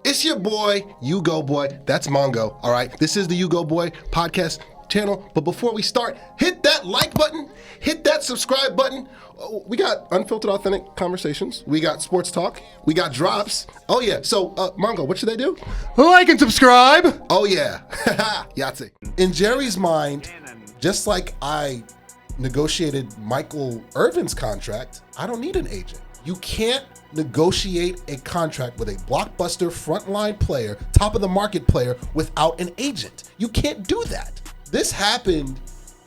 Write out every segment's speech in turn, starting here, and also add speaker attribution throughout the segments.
Speaker 1: It's your boy, U-Goboy. That's Mongo, all right? This is the U-Goboy podcast channel. But before we start, hit that like button, hit that subscribe button. We got unfiltered, authentic conversations. We got sports talk. We got drops. Oh, yeah. So, Mongo, what should they do?
Speaker 2: Like and subscribe.
Speaker 1: Oh, yeah. Yahtzee. In Jerry's mind, just like I negotiated Michael Irvin's contract, I don't need an agent. You can't negotiate a contract with a blockbuster frontline player, top of the market player, without an agent. You can't do that. This happened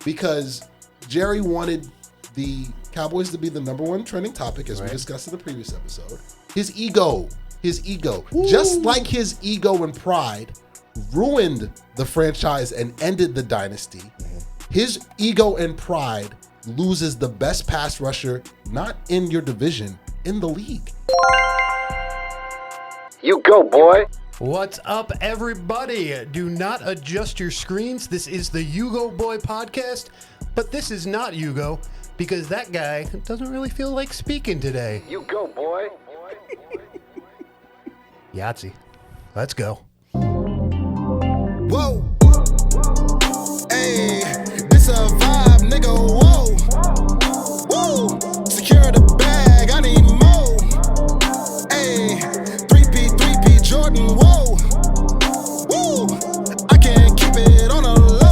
Speaker 1: because Jerry wanted the Cowboys to be the number one trending topic, as we discussed in the previous episode. His ego. Ooh. Just like his ego and pride ruined the franchise and ended the dynasty, his ego and pride loses the best pass rusher, not in your division, in the league.
Speaker 3: You go, boy.
Speaker 2: What's up, everybody? Do not adjust your screens. This is the U-Goboy podcast, but this is not Hugo because that guy doesn't really feel like speaking today.
Speaker 3: You go, boy.
Speaker 2: Yahtzee. Let's go.
Speaker 1: Whoa. Hey, this a vibe, nigga. Whoa. Woo. Secure the bag, I need more. Hey, 3P, Jordan, whoa. Woo. I can't keep it on a low.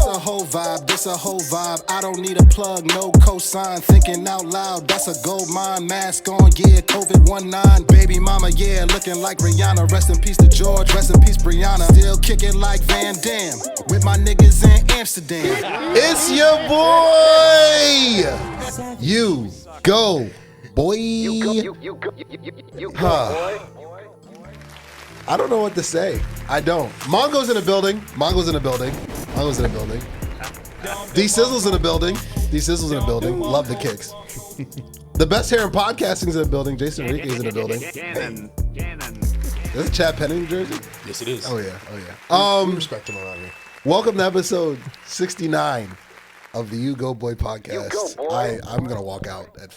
Speaker 1: This a whole vibe. I don't need a plug, no cosign. Thinking out loud, that's a gold mine. Mask on, yeah, COVID-19. Baby mama, yeah, looking like Rihanna. Rest in peace to George, rest in peace Brianna. Still kicking like Van Damme with my niggas in Amsterdam. It's your boy, You Go Boy.
Speaker 3: You go, boy.
Speaker 1: I don't know what to say. I don't. Mongo's in the building. D-Sizzle's in the building. Love the kicks. The best hair in podcasting's in the building. Jason Enrique's in the building.
Speaker 4: Cannon.
Speaker 1: Is that Chad Penning, New Jersey?
Speaker 4: Yes, it is.
Speaker 1: Oh, yeah.
Speaker 4: We respect him around here.
Speaker 1: Welcome to episode 69 of the U-Goboy podcast.
Speaker 3: You go, boy.
Speaker 1: I'm going to walk out at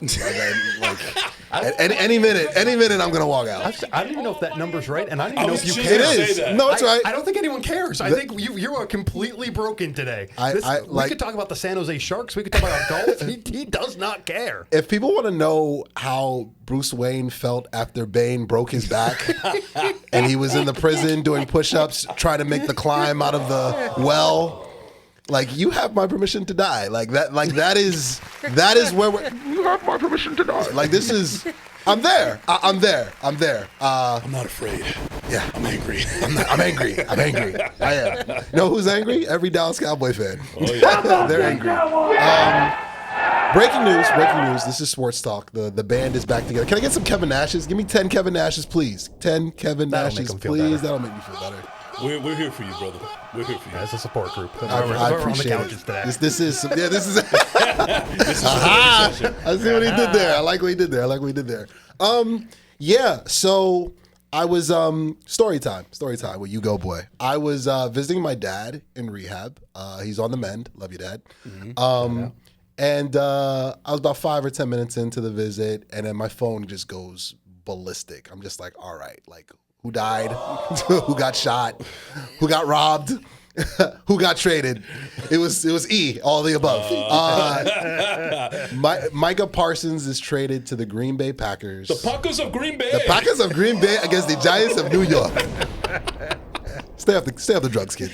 Speaker 1: any minute. I'm going to walk out.
Speaker 2: I don't even know if that number's right, and I don't even know if you
Speaker 4: just
Speaker 2: care.
Speaker 1: It
Speaker 4: gonna
Speaker 1: is.
Speaker 4: say that.
Speaker 1: No, it's right.
Speaker 2: I don't think anyone cares. I think you are completely broken today. We could talk about the San Jose Sharks. We could talk about golf. He does not care.
Speaker 1: If people want to know how Bruce Wayne felt after Bane broke his back and he was in the prison doing push-ups, trying to make the climb out of the well, like, you have my permission to die. That is where you have my permission to die. Like, this is, I'm there. I'm there.
Speaker 4: I'm not afraid.
Speaker 1: Yeah.
Speaker 4: I'm angry.
Speaker 1: I'm angry. I am. You know who's angry? Every Dallas Cowboy fan.
Speaker 4: Oh, yeah.
Speaker 1: They're angry. Breaking news. This is Sports Talk. The band is back together. Can I get some Kevin Nashes? Give me 10 Kevin Nashes, please. 10 Kevin
Speaker 2: That'll make
Speaker 1: Nashes,
Speaker 2: him feel
Speaker 1: please.
Speaker 2: better.
Speaker 1: That'll make me feel better.
Speaker 4: We're here for you, brother. We're here for you.
Speaker 2: As a support group.
Speaker 1: I appreciate
Speaker 2: on the couches
Speaker 1: it.
Speaker 2: today.
Speaker 1: This is.
Speaker 4: This is
Speaker 1: Aha! I see what he did there. I like what he did there. Yeah. So I was story time with You Go Boy. I was visiting my dad in rehab. He's on the mend. Love you, Dad. And I was about 5 or 10 minutes into the visit, and then my phone just goes ballistic. I'm just like, all right, like, who died? Who got shot? Who got robbed? Who got traded? It was E, all the above. MICAH Parsons is traded to the Green Bay Packers.
Speaker 4: The Packers of Green Bay.
Speaker 1: The Packers of Green Bay against the Giants of New York. Stay off the drugs, kid.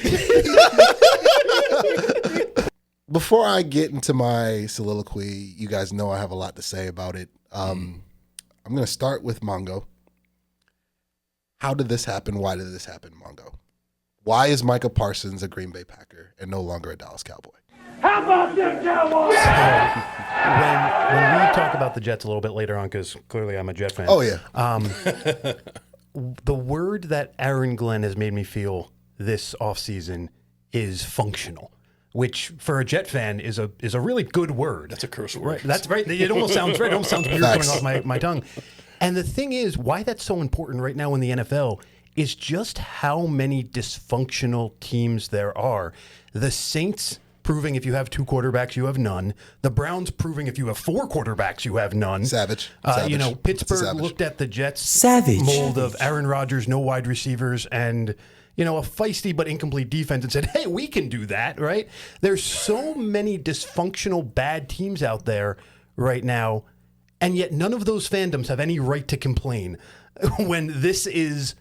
Speaker 1: Before I get into my soliloquy, you guys know I have a lot to say about it. I'm going to start with Mongo. How did this happen? Why did this happen, Mongo? Why is MICAH Parsons a Green Bay Packer and no longer a Dallas Cowboy?
Speaker 5: How about them Cowboys?
Speaker 2: When we talk about the Jets a little bit later on, because clearly I'm a Jet fan.
Speaker 1: Oh, yeah.
Speaker 2: The word that Aaron Glenn has made me feel this offseason is functional, which for a Jet fan is a really good word.
Speaker 4: That's a curse word.
Speaker 2: Right. That's right. It almost sounds right. It almost sounds weird coming off my tongue. And the thing is, why that's so important right now in the NFL is just how many dysfunctional teams there are. The Saints proving if you have 2 quarterbacks, you have none. The Browns proving if you have 4 quarterbacks, you have none.
Speaker 1: Savage.
Speaker 2: You know,
Speaker 1: Savage.
Speaker 2: Pittsburgh looked at the Jets
Speaker 6: Savage.
Speaker 2: mold of Aaron Rodgers, no wide receivers, and a feisty but incomplete defense and said, hey, we can do that, right? There's so many dysfunctional bad teams out there right now, and yet none of those fandoms have any right to complain when this is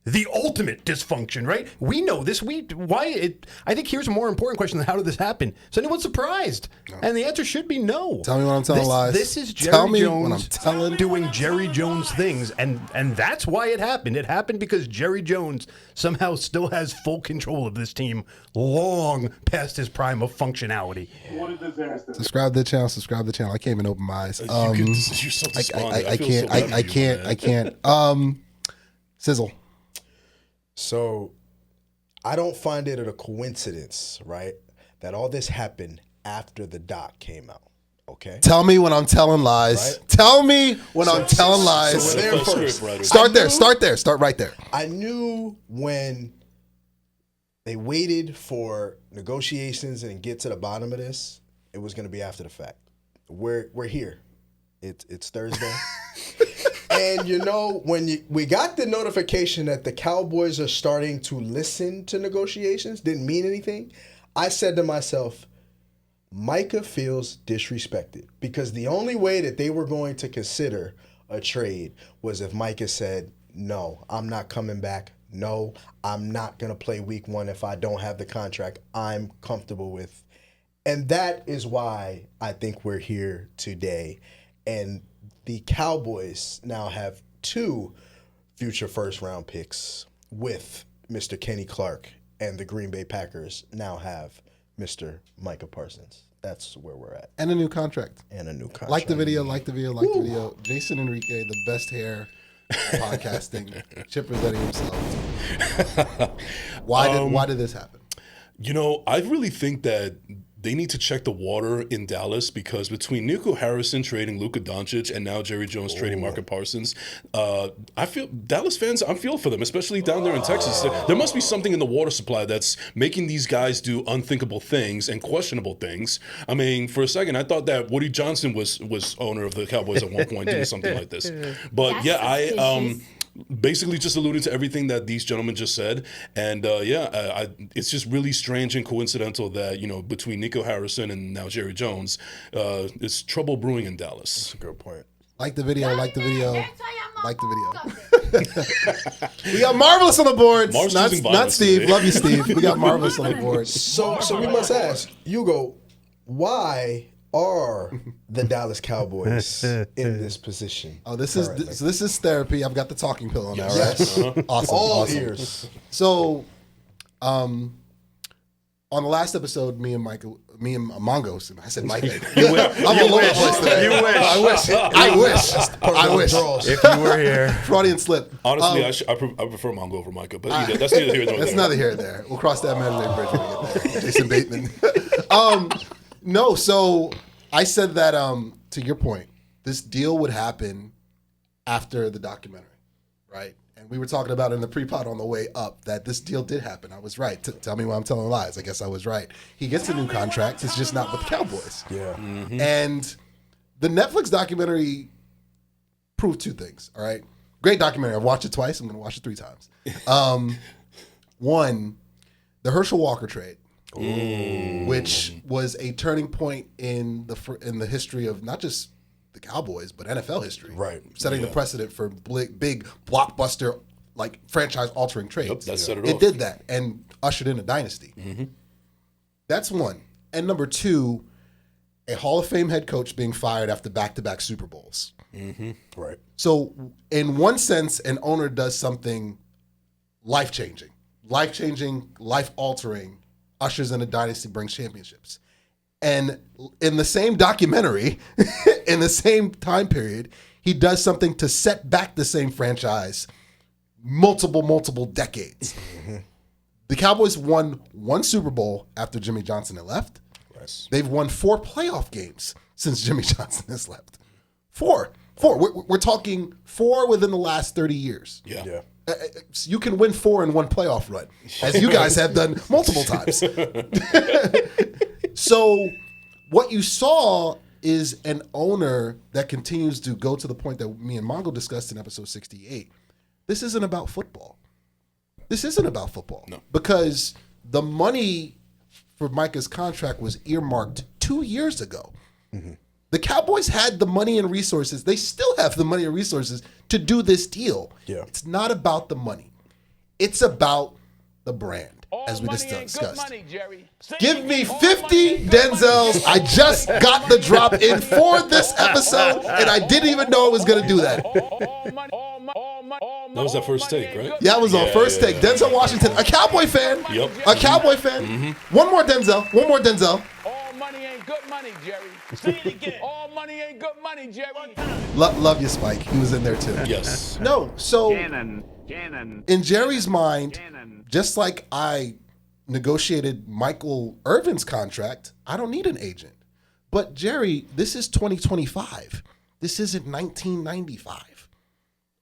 Speaker 2: the ultimate dysfunction, right? We know this. I think here's a more important question than how did this happen? Is anyone surprised? No. And the answer should be no.
Speaker 1: Tell me when I'm telling lies.
Speaker 2: This is Jerry
Speaker 1: Tell me
Speaker 2: Jones
Speaker 1: when I'm telling
Speaker 2: doing Jerry Jones things, and that's why it happened. It happened because Jerry Jones somehow still has full control of this team long past his prime of functionality.
Speaker 5: What a disaster.
Speaker 1: Subscribe to the channel. Subscribe to the channel. I can't even open my eyes.
Speaker 4: You're so despondent.
Speaker 1: I can't. Sizzle.
Speaker 7: So I don't find it a coincidence, right, that all this happened after the doc came out. Okay.
Speaker 1: Tell me when I'm telling lies.
Speaker 7: Right?
Speaker 1: Tell me when I'm telling lies.
Speaker 7: So we're there first.
Speaker 1: Start there. Start right there.
Speaker 7: I knew when they waited for negotiations and get to the bottom of this, it was going to be after the fact. We're here. It's Thursday. And, when we got the notification that the Cowboys are starting to listen to negotiations, didn't mean anything, I said to myself, Micah feels disrespected because the only way that they were going to consider a trade was if Micah said, no, I'm not coming back. No, I'm not going to play week 1 if I don't have the contract I'm comfortable with. And that is why I think we're here today. And the Cowboys now have 2 future first-round picks with Mr. Kenny Clark, and the Green Bay Packers now have Mr. Micah Parsons. That's where we're at.
Speaker 1: And a new contract.
Speaker 7: Like
Speaker 1: the video. Jason Enrique, the best hair podcasting, Chipper Eddie himself. Why did this happen?
Speaker 4: I really think that they need to check the water in Dallas because between Nico Harrison trading Luka Doncic and now Jerry Jones trading Micah Parsons, I feel Dallas fans, I'm feeling for them, especially down there in Texas. There must be something in the water supply that's making these guys do unthinkable things and questionable things. I mean, for a second, I thought that Woody Johnson was owner of the Cowboys at one point doing something like this. But
Speaker 8: That's
Speaker 4: basically just alluded to everything that these gentlemen just said. And it's just really strange and coincidental that, between Nico Harrison and now Jerry Jones, it's trouble brewing in Dallas.
Speaker 7: That's a good point.
Speaker 1: Like the video. We got Marvelous on the board. Not Steve.
Speaker 4: Today.
Speaker 1: Love you, Steve. We got Marvelous on the board.
Speaker 7: So we must ask, Hugo, why are the Dallas Cowboys in this position?
Speaker 1: Oh, this is therapy. I've got the talking pillow now, right?
Speaker 7: Yes.
Speaker 1: Awesome.
Speaker 7: All
Speaker 1: awesome.
Speaker 7: ears.
Speaker 1: So, on the last episode, me and Mongo, I said Mike. I'm all over the place today.
Speaker 2: You wish.
Speaker 1: I wish.
Speaker 2: If you were here.
Speaker 1: Freudian slip.
Speaker 4: Honestly, I prefer Mongo over Micah, but that's neither here nor there.
Speaker 1: That's neither here nor there. We'll cross that imaginary bridge when we get there. Jason Bateman. No, so I said that, to your point, this deal would happen after the documentary, right? And we were talking about in the pre-pod on the way up that this deal did happen. I was right. Tell me why I'm telling lies. I guess I was right. He gets a new contract. It's just not with the Cowboys.
Speaker 7: Yeah.
Speaker 1: Mm-hmm. And the Netflix documentary proved 2 things, all right? Great documentary. I've watched it twice. I'm going to watch it 3 times. One, the Herschel Walker trade. Which was a turning point in the history of not just the Cowboys but NFL history,
Speaker 7: right?
Speaker 1: Setting the precedent for big blockbuster like franchise altering trades.
Speaker 4: Yep, that set it
Speaker 1: It
Speaker 4: off.
Speaker 1: did that and ushered in a dynasty. Mm-hmm. That's one. And number 2, a Hall of Fame head coach being fired after back-to-back Super Bowls.
Speaker 7: Mm-hmm. Right.
Speaker 1: So in one sense, an owner does something life-changing, life-altering. Ushers in a dynasty, brings championships. And in the same documentary, in the same time period, he does something to set back the same franchise multiple decades. Mm-hmm. The Cowboys won 1 Super Bowl after Jimmy Johnson had left.
Speaker 7: Yes. They've
Speaker 1: won 4 playoff games since Jimmy Johnson has left. 4. We're talking 4 within the last 30 years.
Speaker 4: Yeah.
Speaker 1: You can win 4 in one playoff run, as you guys have done multiple times. So what you saw is an owner that continues to go to the point that me and Mongo discussed in episode 68. This isn't about football. This isn't about football.
Speaker 4: No.
Speaker 1: Because the money for Micah's contract was earmarked 2 years ago.
Speaker 7: Mm-hmm.
Speaker 1: The Cowboys had the money and resources. They still have the money and resources to do this deal.
Speaker 7: Yeah.
Speaker 1: It's not about the money. It's about the brand, as we just discussed. Give me 50 Denzels. I just got the drop in for this episode, and I didn't even know I was going to do that.
Speaker 4: That was that first take, right?
Speaker 1: Yeah, it was on first take. Denzel Washington, a Cowboy fan.
Speaker 4: Yep.
Speaker 1: A Cowboy fan.
Speaker 4: Mm-hmm.
Speaker 1: One more Denzel. One more Denzel.
Speaker 5: All money ain't good money, Jerry. Say it again. All money ain't good money, Jerry.
Speaker 1: Love you, Spike. He was in there too.
Speaker 4: Yes.
Speaker 1: No, so
Speaker 5: Cannon.
Speaker 1: in Jerry's mind, just like I negotiated Michael Irvin's contract, I don't need an agent. But Jerry, this is 2025. This isn't 1995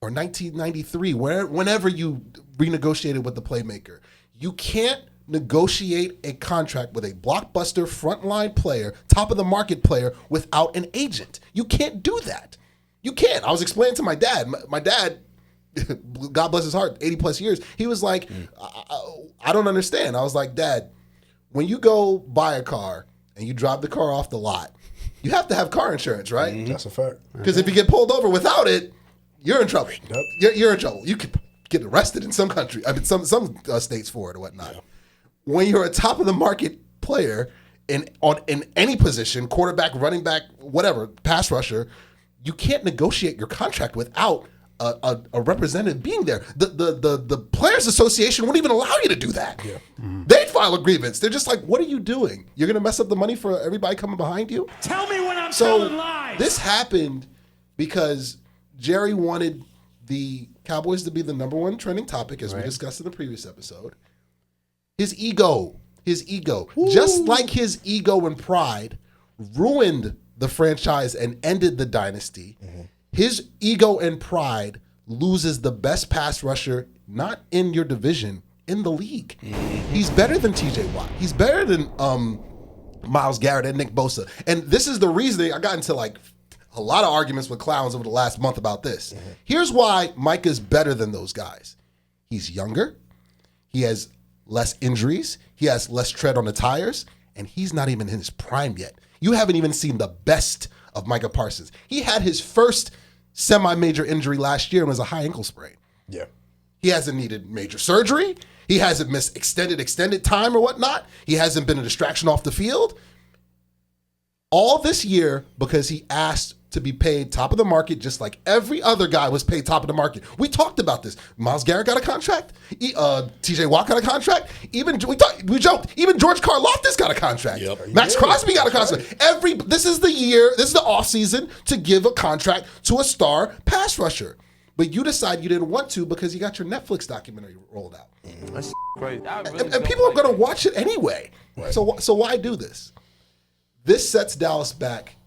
Speaker 1: or 1993, whenever you renegotiated with the playmaker. You can't negotiate a contract with a blockbuster frontline player, top of the market player, without an agent. You can't do that. You can't. I was explaining to my dad. My dad, God bless his heart, 80 plus years, he was like, I don't understand. I was like, Dad, when you go buy a car and you drop the car off the lot, you have to have car insurance, right?
Speaker 7: That's a fact.
Speaker 1: Because if you get pulled over without it, you're in trouble.
Speaker 7: Yep.
Speaker 1: You're in trouble. You could get arrested in some country. I mean, some states for it or whatnot. Yeah. When you're a top of the market player in any position, quarterback, running back, whatever, pass rusher, you can't negotiate your contract without a representative being there. The Players Association wouldn't even allow you to do that. Yeah. Mm-hmm. They'd file a grievance. They're just like, what are you doing? You're going to mess up the money for everybody coming behind you?
Speaker 5: Tell me when I'm telling lies.
Speaker 1: This happened because Jerry wanted the Cowboys to be the number one trending topic, as we discussed in the previous episode. His ego, just like his ego and pride ruined the franchise and ended the dynasty, his ego and pride loses the best pass rusher, not in your division, in the league. He's better than TJ Watt. He's better than Myles Garrett and Nick Bosa. And this is the reason I got into like a lot of arguments with clowns over the last month about this. Here's why Micah's better than those guys. He's younger. He has less injuries. He has less tread on the tires. And he's not even in his prime yet. You haven't even seen the best of Micah Parsons. He had his first semi-major injury last year and was a high ankle sprain.
Speaker 7: Yeah.
Speaker 1: He hasn't needed major surgery. He hasn't missed extended time or whatnot. He hasn't been a distraction off the field. All this year because he asked to be paid top of the market just like every other guy was paid top of the market. We talked about this. Myles Garrett got a contract. TJ Watt got a contract. We joked. Even George Karlaftis got a contract.
Speaker 4: Yep.
Speaker 1: Max Crosby got a contract. This is the year, this is the offseason to give a contract to a star pass rusher. But you decide you didn't want to because you got your Netflix documentary rolled out.
Speaker 5: That's crazy.
Speaker 1: And people are going to watch it anyway. Right. So why do this? This sets Dallas back.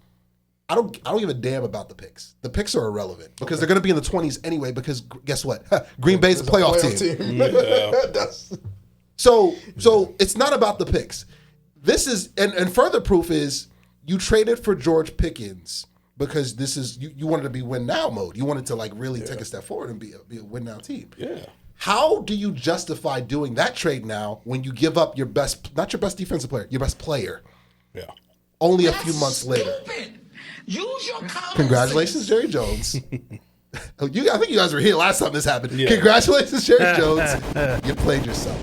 Speaker 1: I don't give a damn about the picks. The picks are irrelevant because they're going to be in the 20s anyway because guess what? Green Bay's a playoff team.
Speaker 4: Yeah.
Speaker 1: So it's not about the picks. This is and further proof is you traded for George Pickens because this is you wanted to be win now mode. You wanted to like really take a step forward and be a win now team.
Speaker 4: Yeah.
Speaker 1: How do you justify doing that trade now when you give up your best, not your best defensive player, your best player?
Speaker 4: Yeah.
Speaker 1: Only a few months later.
Speaker 6: Use your common
Speaker 1: Congratulations, Jerry Jones. I think you guys were here last time this happened.
Speaker 4: Yeah.
Speaker 1: Congratulations, Jerry Jones. You played yourself.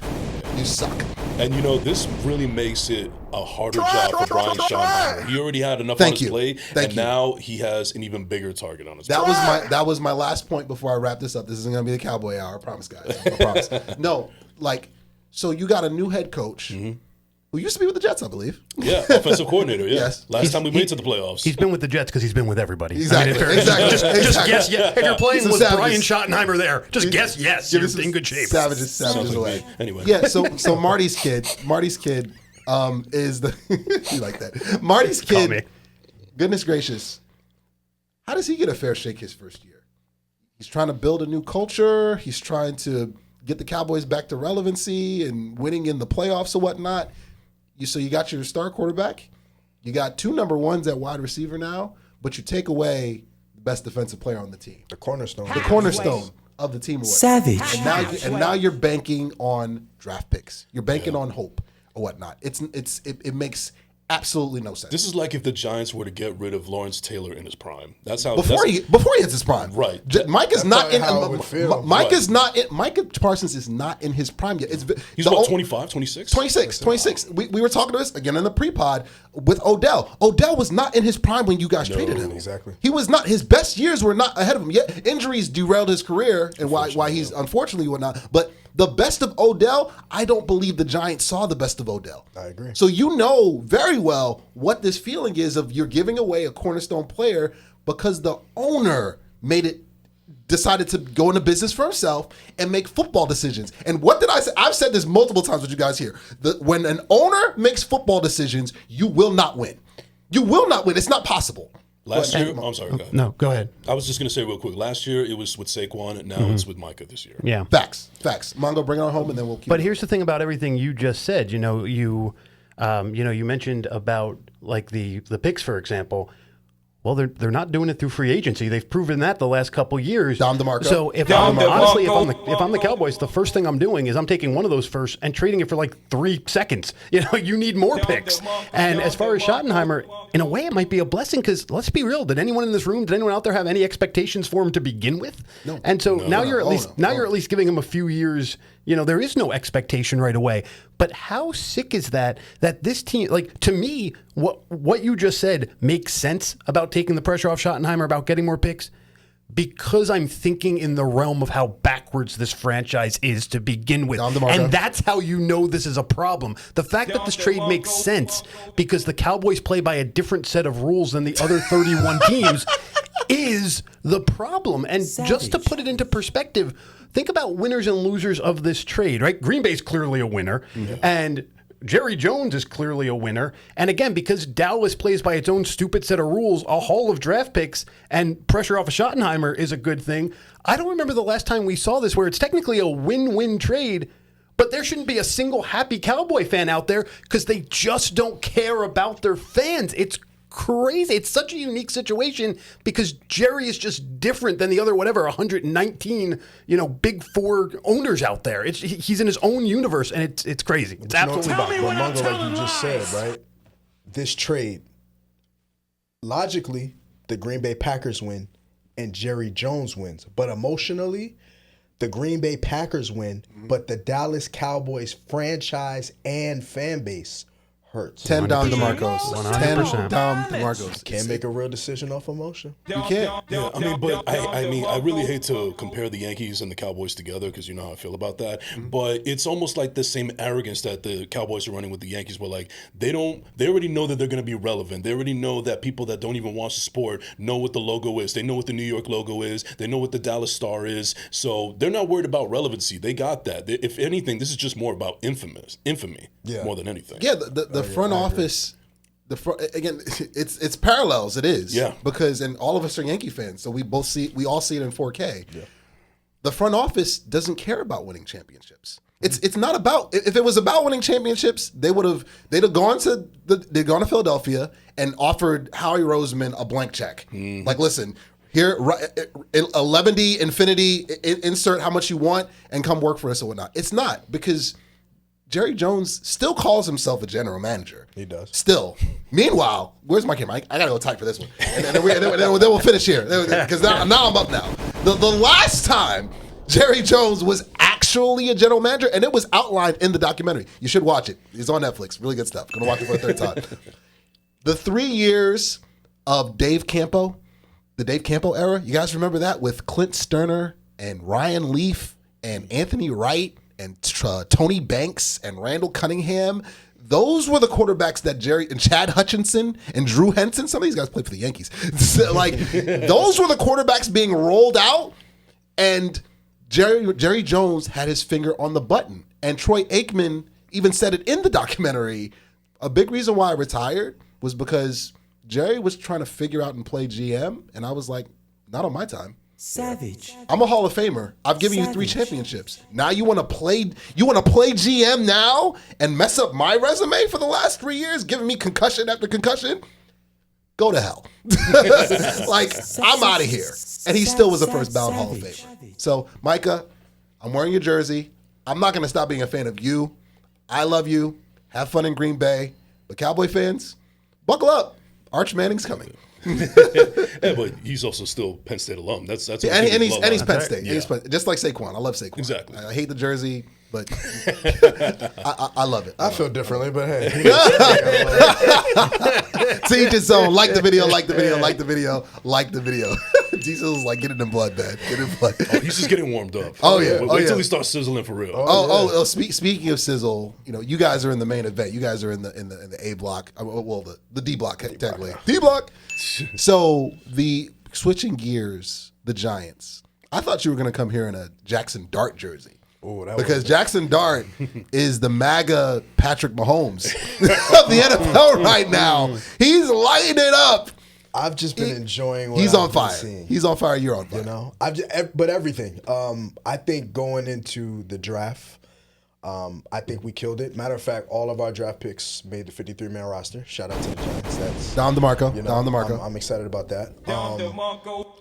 Speaker 1: You suck.
Speaker 4: And this really makes it a harder job for Brian Schottenheimer. He already had enough on his plate, and now he has an even bigger target on his plate.
Speaker 1: That was my last point before I wrap this up. This isn't going to be the Cowboy Hour, I promise, guys. I promise. No, so you got a new head coach who used to be with the Jets, I believe.
Speaker 4: Yeah, offensive coordinator, yeah.
Speaker 1: Yes.
Speaker 4: Last time we made it to the playoffs.
Speaker 2: He's been with the Jets because he's been with everybody.
Speaker 1: Exactly.
Speaker 2: Just guess, if you're playing with Brian Schottenheimer there, just guess yes. You're in good shape.
Speaker 1: Savages away.
Speaker 4: Anyway.
Speaker 1: Yeah, so Marty's kid is the you like that. Marty's kid, goodness gracious, how does he get a fair shake his first year? He's trying to build a new culture. He's trying to get the Cowboys back to relevancy and winning in the playoffs or whatnot. you got your star quarterback, you got 2 number ones at wide receiver now, but you take away the best defensive player on the team,
Speaker 7: The cornerstone.
Speaker 1: the cornerstone of the team.
Speaker 8: Savage.
Speaker 1: And now you're banking on draft picks. You're banking on hope or whatnot. It makes absolutely no sense.
Speaker 4: This is like if the Giants were to get rid of Lawrence Taylor in his prime. That's how
Speaker 1: before he hits his prime.
Speaker 4: Right.
Speaker 1: Mike is not in.
Speaker 7: how it would feel.
Speaker 1: Mike is not in. Micah Parsons is not in his prime yet.
Speaker 4: He's about 25, 26?
Speaker 1: 26. We were talking to this again in the pre-pod with Odell. Odell was not in his prime when you guys traded him.
Speaker 7: Exactly.
Speaker 1: He was not. His best years were not ahead of him. Yet injuries derailed his career and why he's unfortunately whatnot. But the best of Odell, I don't believe the Giants saw the best of Odell.
Speaker 7: I agree.
Speaker 1: So you know very well what this feeling is of you're giving away a cornerstone player because the owner decided to go into business for himself and make football decisions. And what did I say? I've said this multiple times with you guys here. When an owner makes football decisions, you will not win. You will not win. It's not possible.
Speaker 4: Last year, I'm sorry. Go ahead.
Speaker 2: No, go ahead.
Speaker 4: I was just going to say real quick. Last year it was with Saquon, and now it's with Micah this year.
Speaker 2: Yeah.
Speaker 1: Facts. Mongo, bring it on home, and then we'll keep.
Speaker 2: But here's the thing about everything you just said. You mentioned about like the picks, for example. Well, they're not doing it through free agency. They've proven that the last couple years.
Speaker 1: Dom DeMarco.
Speaker 2: So if I'm the Cowboys, the first thing I'm doing is I'm taking one of those first and trading it for like 3 seconds. You need more picks. And as far as Schottenheimer, in a way, it might be a blessing because let's be real. Did anyone in this room, did anyone out there have any expectations for him to begin with? No. And so now you're at least giving him a few years. There is no expectation right away. But how sick is that this team, like, to me, what you just said makes sense about taking the pressure off Schottenheimer, about getting more picks, because I'm thinking in the realm of how backwards this franchise is to begin with. And that's how you know this is a problem. The fact that this trade makes sense because the Cowboys play by a different set of rules than the other 31 teams is the problem. And just to put it into perspective, think about winners and losers of this trade, right? Green Bay's clearly a winner, and Jerry Jones is clearly a winner. And again, because Dallas plays by its own stupid set of rules, a haul of draft picks and pressure off of Schottenheimer is a good thing. I don't remember the last time we saw this where it's technically a win-win trade, but there shouldn't be a single happy Cowboy fan out there because they just don't care about their fans. It's crazy. It's such a unique situation because Jerry is just different than the other 119 big four owners out there. He's in his own universe, and it's crazy. It's absolutely
Speaker 7: Mongo, like you just said, right? This trade, logically, the Green Bay Packers win and Jerry Jones wins, but emotionally, the Green Bay Packers win, but the Dallas Cowboys franchise and fan base hurts.
Speaker 1: 10 Dom DeMarcos.
Speaker 2: 100%.
Speaker 1: 10 Dom DeMarcos.
Speaker 7: Can't make a real decision off emotion.
Speaker 1: You can't.
Speaker 4: Yeah, I really hate to compare the Yankees and the Cowboys together because you know how I feel about that. But it's almost like the same arrogance that the Cowboys are running with the Yankees, where like they already know that they're going to be relevant. They already know that people that don't even watch the sport know what the logo is. They know what the New York logo is. They know what the Dallas Star is. So they're not worried about relevancy. They got that. If anything, this is just more about infamy more than anything.
Speaker 1: Yeah, the front office, again, it's parallels. It is, because and all of us are Yankee fans, so we all see it in 4K. Yeah. The front office doesn't care about winning championships. It's not about. If it was about winning championships, they'd have gone to Philadelphia and offered Howie Roseman a blank check. Like, listen, here, 11D Infinity, insert how much you want and come work for us or whatnot. It's not, because Jerry Jones still calls himself a general manager.
Speaker 7: He does.
Speaker 1: Still. Meanwhile, where's my camera? I got to go type for this one. And then we'll finish here. Because now I'm up now. The last time Jerry Jones was actually a general manager, and it was outlined in the documentary. You should watch it. It's on Netflix. Really good stuff. Going to watch it for a third time. The 3 years of Dave Campo, the Dave Campo era, you guys remember that with Clint Sterner and Ryan Leaf and Anthony Wright and Tony Banks and Randall Cunningham. Those were the quarterbacks that Jerry and Chad Hutchinson and Drew Henson, some of these guys played for the Yankees. Like, those were the quarterbacks being rolled out, and Jerry Jones had his finger on the button. And Troy Aikman even said it in the documentary. A big reason why I retired was because Jerry was trying to figure out and play GM, and I was like, not on my time.
Speaker 8: Savage.
Speaker 1: I'm a Hall of Famer. I've given you 3 championships. Now you want to play GM now and mess up my resume for the last 3 years, giving me concussion after concussion? Go to hell. Like, I'm out of here. And he still was a first ballot Hall of Famer. So, Micah, I'm wearing your jersey. I'm not going to stop being a fan of you. I love you. Have fun in Green Bay. But Cowboy fans, buckle up. Arch Manning's coming.
Speaker 4: Yeah, but he's also still Penn State alum. That's
Speaker 1: and he's Penn State.
Speaker 4: Yeah.
Speaker 1: He's just like Saquon. I love Saquon.
Speaker 4: Exactly.
Speaker 1: I hate the jersey, but I love it.
Speaker 7: I feel differently, but hey.
Speaker 1: To each his own. Like the video, like the video, like the video, like the video. Diesel's like, get it in blood, man. Get it in blood.
Speaker 4: Oh, he's just getting warmed up.
Speaker 1: Oh, yeah.
Speaker 4: Wait till he starts sizzling for real.
Speaker 1: Speaking of sizzle, you guys are in the main event. You guys are in the A block. Well, the D block technically. D block. So switching gears, the Giants. I thought you were going to come here in a Jackson Dart jersey. Because Jackson Dart is the MAGA Patrick Mahomes of the NFL right now. He's lighting it up.
Speaker 7: I've just been enjoying what
Speaker 1: he's
Speaker 7: I've
Speaker 1: on fire.
Speaker 7: been seeing.
Speaker 1: He's on fire. You're on fire.
Speaker 7: But everything. I think going into the draft, I think we killed it. Matter of fact, all of our draft picks made the 53-man roster. Shout out to the Giants. That's
Speaker 1: Don DeMarco.
Speaker 7: I'm excited about that.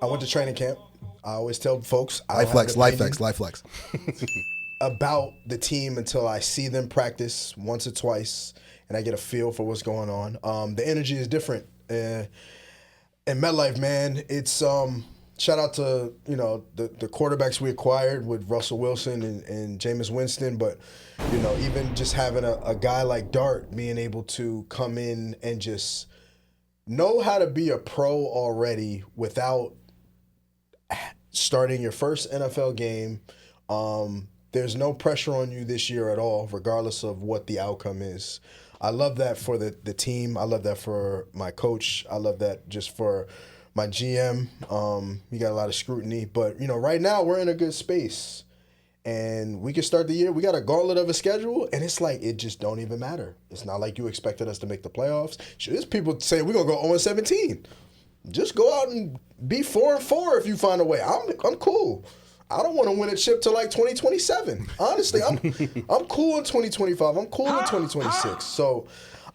Speaker 7: I went to training camp. I always tell folks,
Speaker 1: Life flex.
Speaker 7: about the team until I see them practice once or twice and I get a feel for what's going on. The energy is different. In MetLife, man, it's shout out to the quarterbacks we acquired with Russell Wilson and Jameis Winston, but even just having a guy like Dart being able to come in and just know how to be a pro already without starting your first NFL game. There's no pressure on you this year at all, regardless of what the outcome is. I love that for the team. I love that for my coach. I love that just for my GM. You got a lot of scrutiny. But, right now we're in a good space. And we can start the year. We got a gauntlet of a schedule. And it's like, it just don't even matter. It's not like you expected us to make the playoffs. There's people saying we're going to go 0-17. Just go out and be 4-4 if you find a way. I'm cool. I don't want to win a chip till like 2027. Honestly, I'm cool in 2025. I'm cool in 2026. So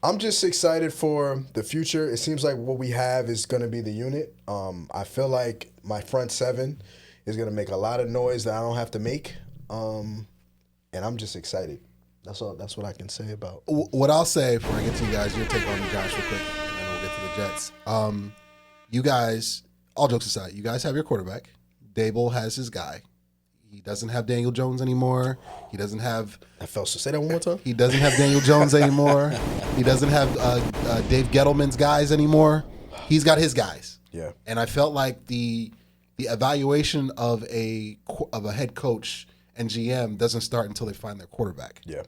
Speaker 7: I'm just excited for the future. It seems like what we have is going to be the unit. I feel like my front seven is going to make a lot of noise that I don't have to make. And I'm just excited. That's all. That's what I can say about.
Speaker 1: What I'll say before I get to you guys, your take on the Giants real quick, and then we'll get to the Jets. You guys, all jokes aside, you guys have your quarterback. Dable has his guy. He doesn't have Daniel Jones anymore. He doesn't have.
Speaker 7: Say that one more time.
Speaker 1: He doesn't have Daniel Jones anymore. He doesn't have Dave Gettleman's guys anymore. He's got his guys.
Speaker 7: Yeah.
Speaker 1: And I felt like the evaluation of a head coach and GM doesn't start until they find their quarterback.
Speaker 7: Yeah.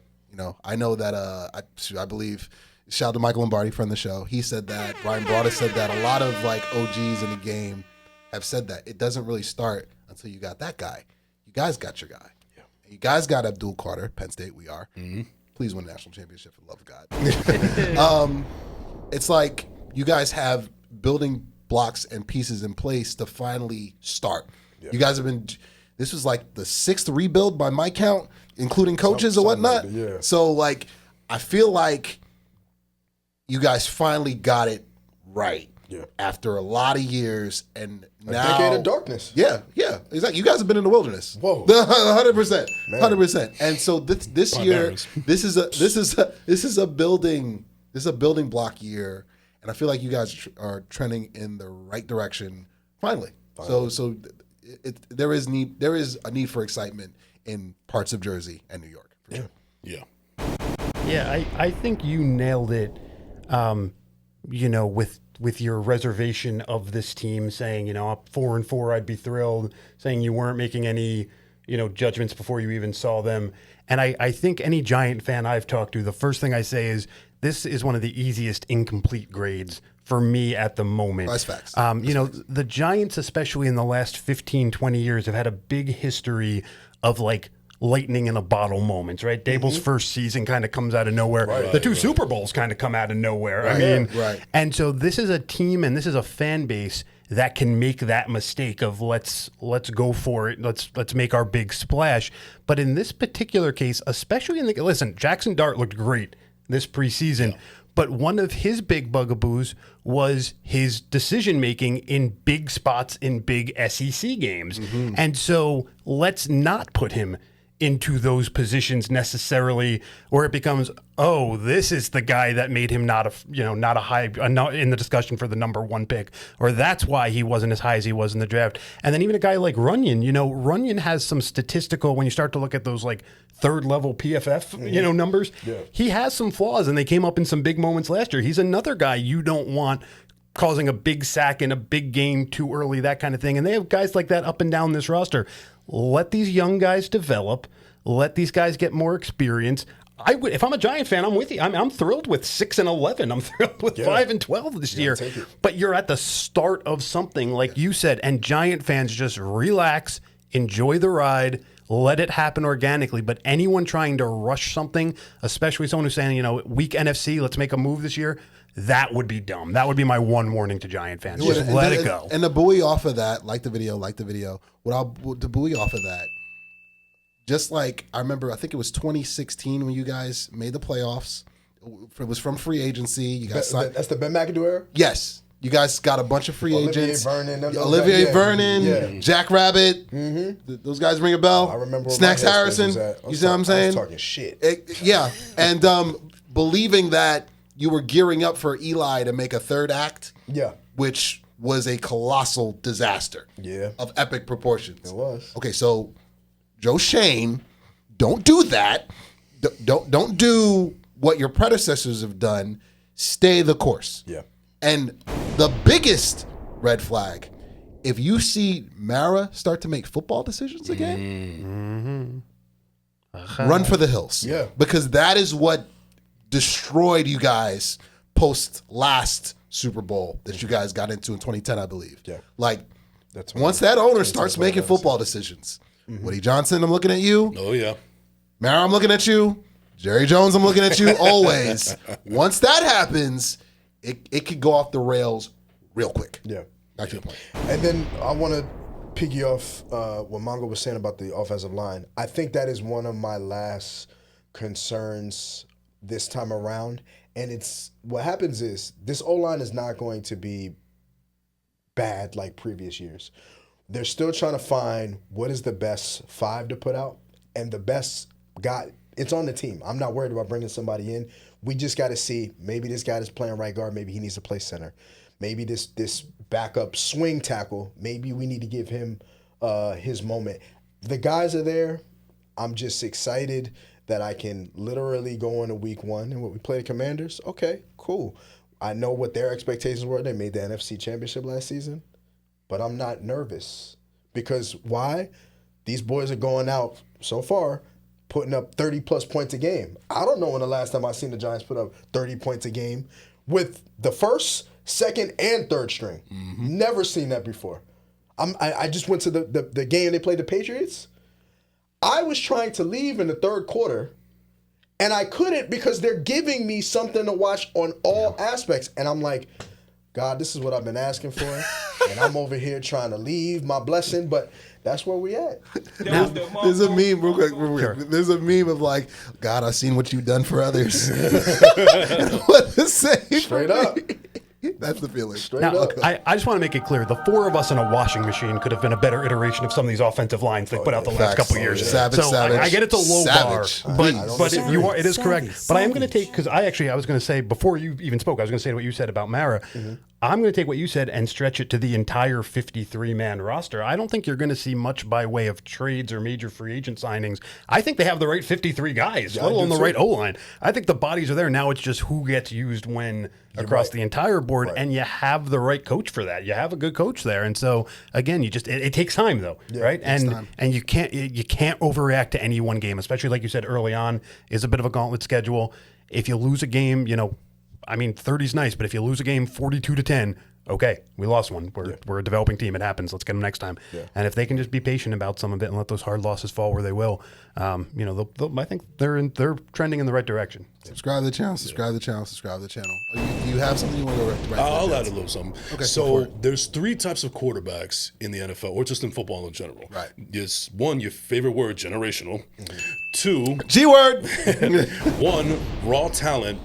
Speaker 1: I know that I believe. Shout out to Michael Lombardi, friend of the show. He said that. Ryan Broaddus said that. A lot of OGs in the game have said that. It doesn't really start until you got that guy. You guys got your guy. Yeah. You guys got Abdul Carter, Penn State. We are. Mm-hmm. Please win a national championship for the love of God. It's like you guys have building blocks and pieces in place to finally start. Yeah. You guys have been. This was like the 6th rebuild by my count, including coaches or whatnot.
Speaker 7: Like that, yeah.
Speaker 1: So I feel like you guys finally got it right.
Speaker 7: Yeah.
Speaker 1: After a lot of years, and now
Speaker 7: a decade of darkness.
Speaker 1: Yeah, exactly. You guys have been in the wilderness.
Speaker 7: Whoa,
Speaker 1: 100%, 100%. And so this year, this is a building block year, and I feel like you guys are trending in the right direction. Finally. So there is a need for excitement in parts of Jersey and New York. For sure.
Speaker 2: Yeah. I think you nailed it. With your reservation of this team saying, up 4-4, I'd be thrilled, saying you weren't making any, judgments before you even saw them. And I think any Giant fan I've talked to, the first thing I say is this is one of the easiest incomplete grades for me at the moment.
Speaker 1: That's facts.
Speaker 2: The Giants, especially in the last 15, 20 years, have had a big history of lightning in a bottle moments, right? Dable's first season kind of comes out of nowhere. The two Super Bowls kind of come out of nowhere. And so this is a team and this is a fan base that can make that mistake of let's go for it, let's make our big splash. But in this particular case, especially listen, Jackson Dart looked great this preseason, but one of his big bugaboos was his decision making in big spots in big SEC games. And so let's not put him into those positions necessarily, where it becomes, oh, this is the guy that made him not in the discussion for the number 1 pick, or that's why he wasn't as high as he was in the draft. And then even a guy like Runyon, Runyon has some statistical, when you start to look at those like third level PFF, numbers, he has some flaws, and they came up in some big moments last year. He's another guy you don't want causing a big sack in a big game too early, that kind of thing. And they have guys like that up and down this roster. Let these young guys develop. Let these guys get more experience. I would, if I'm a Giant fan, I'm with you. I'm thrilled with 6-11. I'm thrilled with 5-12 this year. But you're at the start of something, like you said, and Giant fans just relax, enjoy the ride, let it happen organically. But anyone trying to rush something, especially someone who's saying, weak NFC, let's make a move this year, that would be dumb. That would be my one warning to Giant fans. Just let it go.
Speaker 1: And the buoy off of that, like the video. The buoy off of that, just like I remember, I think it was 2016 when you guys made the playoffs. It was from free agency. You guys signed.
Speaker 7: That's the Ben McAdoo era?
Speaker 1: Yes. You guys got a bunch of free agents.
Speaker 7: Olivier
Speaker 1: Vernon, Jack Rabbit. Those guys ring a bell.
Speaker 7: I remember
Speaker 1: Snacks Harrison. You see what I'm saying?
Speaker 7: I was talking shit.
Speaker 1: And believing that you were gearing up for Eli to make a third act. Yeah. Which was a colossal disaster. Yeah. Of epic proportions.
Speaker 7: It was.
Speaker 1: Okay, so Joe Shane, don't do that. Don't do what your predecessors have done. Stay the course. Yeah. And the biggest red flag, if you see Mara start to make football decisions again, run for the hills. Yeah. Because that is what destroyed you guys post last Super Bowl that you guys got into in 2010, I believe. Yeah. Like, once that owner starts making football decisions, Woody Johnson, I'm looking at you.
Speaker 4: Oh, yeah.
Speaker 1: Mara, I'm looking at you. Jerry Jones, I'm looking at you always. Once that happens, it could go off the rails real quick.
Speaker 7: Yeah.
Speaker 1: Back to the point.
Speaker 7: And then I want to piggy off what Mongo was saying about the offensive line. I think that is one of my last concerns this time around. And it's what happens is this O-line is not going to be bad like previous years. They're still trying to find what is the best 5 to put out, and the best guy, it's on the team. I'm not worried about bringing somebody in. We just got to see, maybe this guy is playing right guard, maybe he needs to play center. Maybe this backup swing tackle, maybe we need to give him his moment. The guys are there. I'm just excited that I can literally go into week 1 and what we play the Commanders. Okay, cool. I know what their expectations were. They made the NFC Championship last season. But I'm not nervous. Because why? These boys are going out so far putting up 30-plus points a game. I don't know when the last time I've seen the Giants put up 30 points a game with the first, second, and third string. Never seen that before. I just went to the game they played the Patriots. I was trying to leave in the third quarter, and I couldn't because they're giving me something to watch on all aspects. And I'm like, God, this is what I've been asking for. And I'm over here trying to leave my blessing, but that's where we at.
Speaker 1: There's a meme, real quick. Sure. There's a meme of like, God, I've seen what you've done for others. What to say?
Speaker 7: Straight up.
Speaker 1: That's the feeling.
Speaker 7: Straight
Speaker 2: now,
Speaker 7: up.
Speaker 2: I just want to make it clear, the 4 of us in a washing machine could have been a better iteration of some of these offensive lines they put out the last couple of years.
Speaker 1: Savage,
Speaker 2: so
Speaker 1: savage.
Speaker 2: I get it's a low bar, but it is correct.
Speaker 1: Savage.
Speaker 2: But I am going to take, because I was going to say, before you even spoke, I was going to say what you said about Mara. I'm going to take what you said and stretch it to the entire 53-man roster. I don't think you're going to see much by way of trades or major free agent signings. I think they have the right 53 guys, let alone the right O-line. I think the bodies are there. Now it's just who gets used when across the entire board, and you have the right coach for that. You have a good coach there. And so, again, it takes time, though, right? And you can't overreact to any one game, especially like you said early on, is a bit of a gauntlet schedule. If you lose a game, 30's nice, but if you lose a game 42-10, okay, we lost one. We're a developing team. It happens. Let's get them next time.
Speaker 7: Yeah.
Speaker 2: And if they can just be patient about some of it and let those hard losses fall where they will, I think they're trending in the right direction.
Speaker 1: Subscribe to the channel. Subscribe to the channel. Subscribe to the channel. Do you have something you want to right?
Speaker 4: I'll add a little something.
Speaker 1: Okay,
Speaker 4: so there's 3 types of quarterbacks in the NFL, or just in football in general.
Speaker 1: Right.
Speaker 4: There's 1, your favorite word, generational. 2,
Speaker 1: G-word.
Speaker 4: 1, raw talent,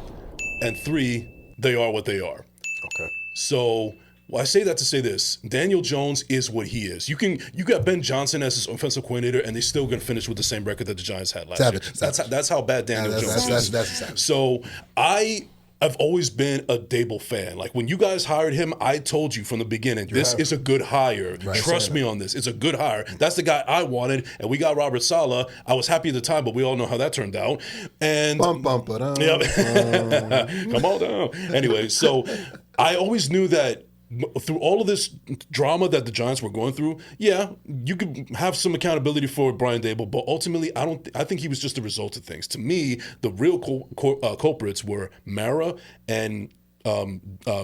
Speaker 4: and 3, they are what they are.
Speaker 7: Okay.
Speaker 4: So I say that to say this: Daniel Jones is what he is. You got Ben Johnson as his offensive coordinator, and they're still going to finish with the same record that the Giants had last year. That's how bad Daniel Jones is.
Speaker 1: That's savage.
Speaker 4: So I've always been a Dable fan. Like when you guys hired him, I told you from the beginning, this is a good hire. Right. Trust me on this. It's a good hire. That's the guy I wanted, and we got Robert Saleh. I was happy at the time, but we all know how that turned out. And
Speaker 1: Come on
Speaker 4: down. Anyway, so I always knew that through all of this drama that the Giants were going through, you could have some accountability for Brian Dable, but ultimately, I think he was just a result of things. To me, the real culprits were Mara and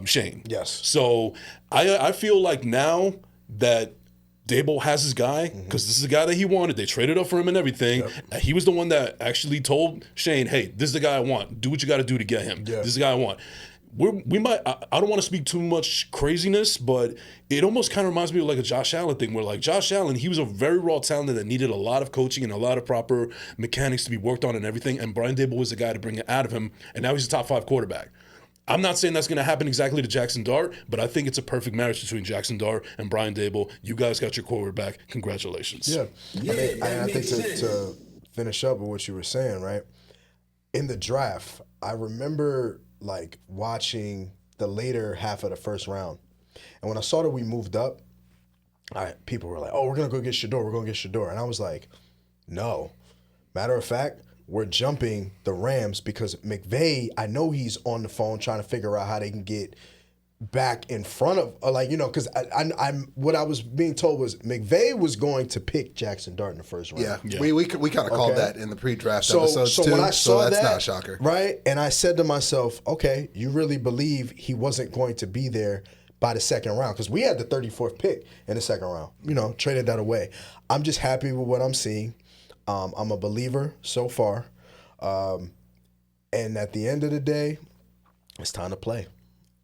Speaker 4: Shane.
Speaker 7: Yes.
Speaker 4: So I feel like now that Dable has his guy, because this is the guy that he wanted. They traded up for him and everything. Yep. He was the one that actually told Shane, hey, this is the guy I want. Do what you got to do to get him. Yeah. This is the guy I want. We might. I don't want to speak too much craziness, but it almost kind of reminds me of like a Josh Allen thing, where like Josh Allen, he was a very raw talent that needed a lot of coaching and a lot of proper mechanics to be worked on and everything. And Brian Dable was the guy to bring it out of him, and now he's a top 5 quarterback. I'm not saying that's going to happen exactly to Jackson Dart, but I think it's a perfect marriage between Jackson Dart and Brian Dable. You guys got your quarterback. Congratulations.
Speaker 7: Yeah. I think to finish up with what you were saying, right? In the draft, I remember like watching the later half of the first round. And when I saw that we moved up, people were like, oh, we're going to go get Shador. We're going to get Shador. And I was like, no. Matter of fact, we're jumping the Rams because McVay, I know he's on the phone trying to figure out how they can get back in front of, because I'm what I was being told was McVay was going to pick Jackson Dart in the first round.
Speaker 1: Yeah. We kind of called that in the pre-draft episodes too.
Speaker 7: When I saw
Speaker 1: that's
Speaker 7: that,
Speaker 1: not a shocker,
Speaker 7: right? And I said to myself, okay, you really believe he wasn't going to be there by the second round, because we had the 34th pick in the second round. Traded that away. I'm just happy with what I'm seeing. I'm a believer so far, and at the end of the day, it's time to play.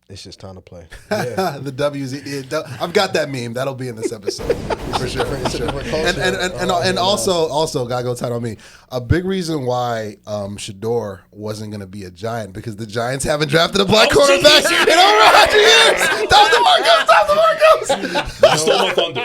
Speaker 7: It's just time to play. Yeah.
Speaker 1: The W's. I've got that meme. That'll be in this episode for sure. And also, gotta go tight on me. A big reason why Shador wasn't gonna be a Giant, because the Giants haven't drafted a black quarterback in over 100 years. Stop the Marcos.
Speaker 4: You stole my thunder.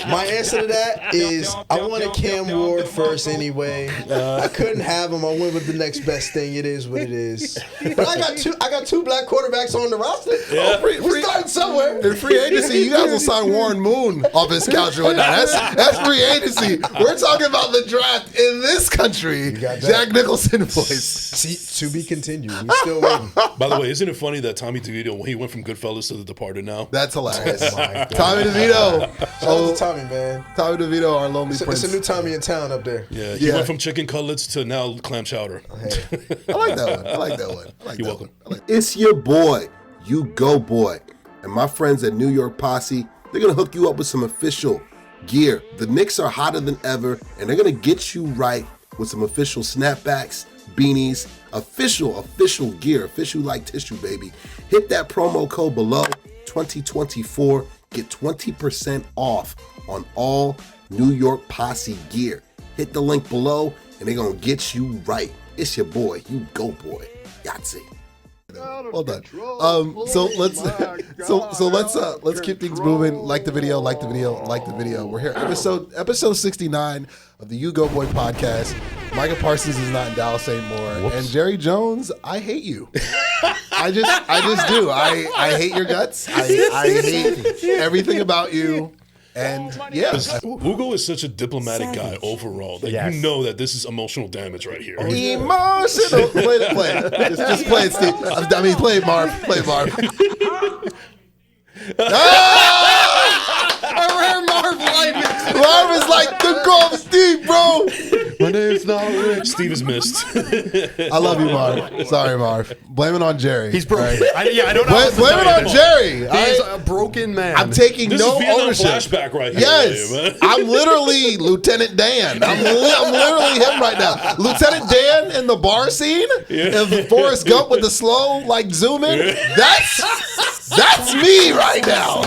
Speaker 7: My answer to that is I wanted Cam Ward first anyway. I couldn't have him. I went with the next best thing. It is what it is. But I got two black quarterbacks on the roster.
Speaker 1: Yeah.
Speaker 7: We're starting somewhere.
Speaker 1: In free agency, you guys will sign Warren Moon off his couch right now. That's free agency. We're talking about the draft in this country. Jack Nicholson voice.
Speaker 7: See, to be continued. We're still waiting.
Speaker 4: By the way, isn't it funny that Tommy DeVito, when he went from Goodfellas to The Departed now?
Speaker 1: That's hilarious.
Speaker 7: Oh my God.
Speaker 1: Tommy DeVito.
Speaker 7: Shout out to Tommy, man.
Speaker 1: Tommy DeVito, our lonely prince.
Speaker 7: It's a new Tommy in town up there.
Speaker 4: Yeah, he went from chicken cutlets to now clam chowder.
Speaker 1: Hey. I like that one.
Speaker 4: You're welcome.
Speaker 1: It's your boy, U-Goboy, and my friends at New York Posse. They're gonna hook you up with some official gear. The Knicks are hotter than ever, and they're gonna get you right with some official snapbacks, beanies, official gear, official like tissue, baby. Hit that promo code below, 2024. Get 20% off on all New York Posse gear. Hit the link below, and they're gonna get you right. It's your boy, U-Goboy. Yahtzee. Well done. So let's keep things moving. Like the video. We're here, episode 69 of the U-Goboy podcast. Micah Parsons is not in Dallas anymore. Whoops. And Jerry Jones, I hate you. I just do. I hate your guts. I hate everything about you. And yeah,
Speaker 4: Ugo is such a diplomatic guy overall that you know that this is emotional damage right here.
Speaker 1: Emotional. Play it. Just play it, Steve. I mean, play it, Marv. I heard Marv like it. Marv is like, the golf's deep, bro.
Speaker 2: is not rich.
Speaker 4: Steve is missed.
Speaker 1: I love you, Marv. Sorry, Marv. Blame it on Jerry.
Speaker 2: He's broken.
Speaker 1: Right?
Speaker 2: I don't know.
Speaker 1: Blame it on Jerry.
Speaker 2: He's
Speaker 1: I,
Speaker 2: a broken man.
Speaker 1: I'm taking
Speaker 4: This
Speaker 1: no
Speaker 4: is Vietnam
Speaker 1: ownership.
Speaker 4: flashback right here.
Speaker 1: Yes,
Speaker 4: man.
Speaker 1: I'm literally Lieutenant Dan. I'm literally him right now. Lieutenant Dan in the bar scene, of Forrest Gump with the slow like zoom in. That's me right now.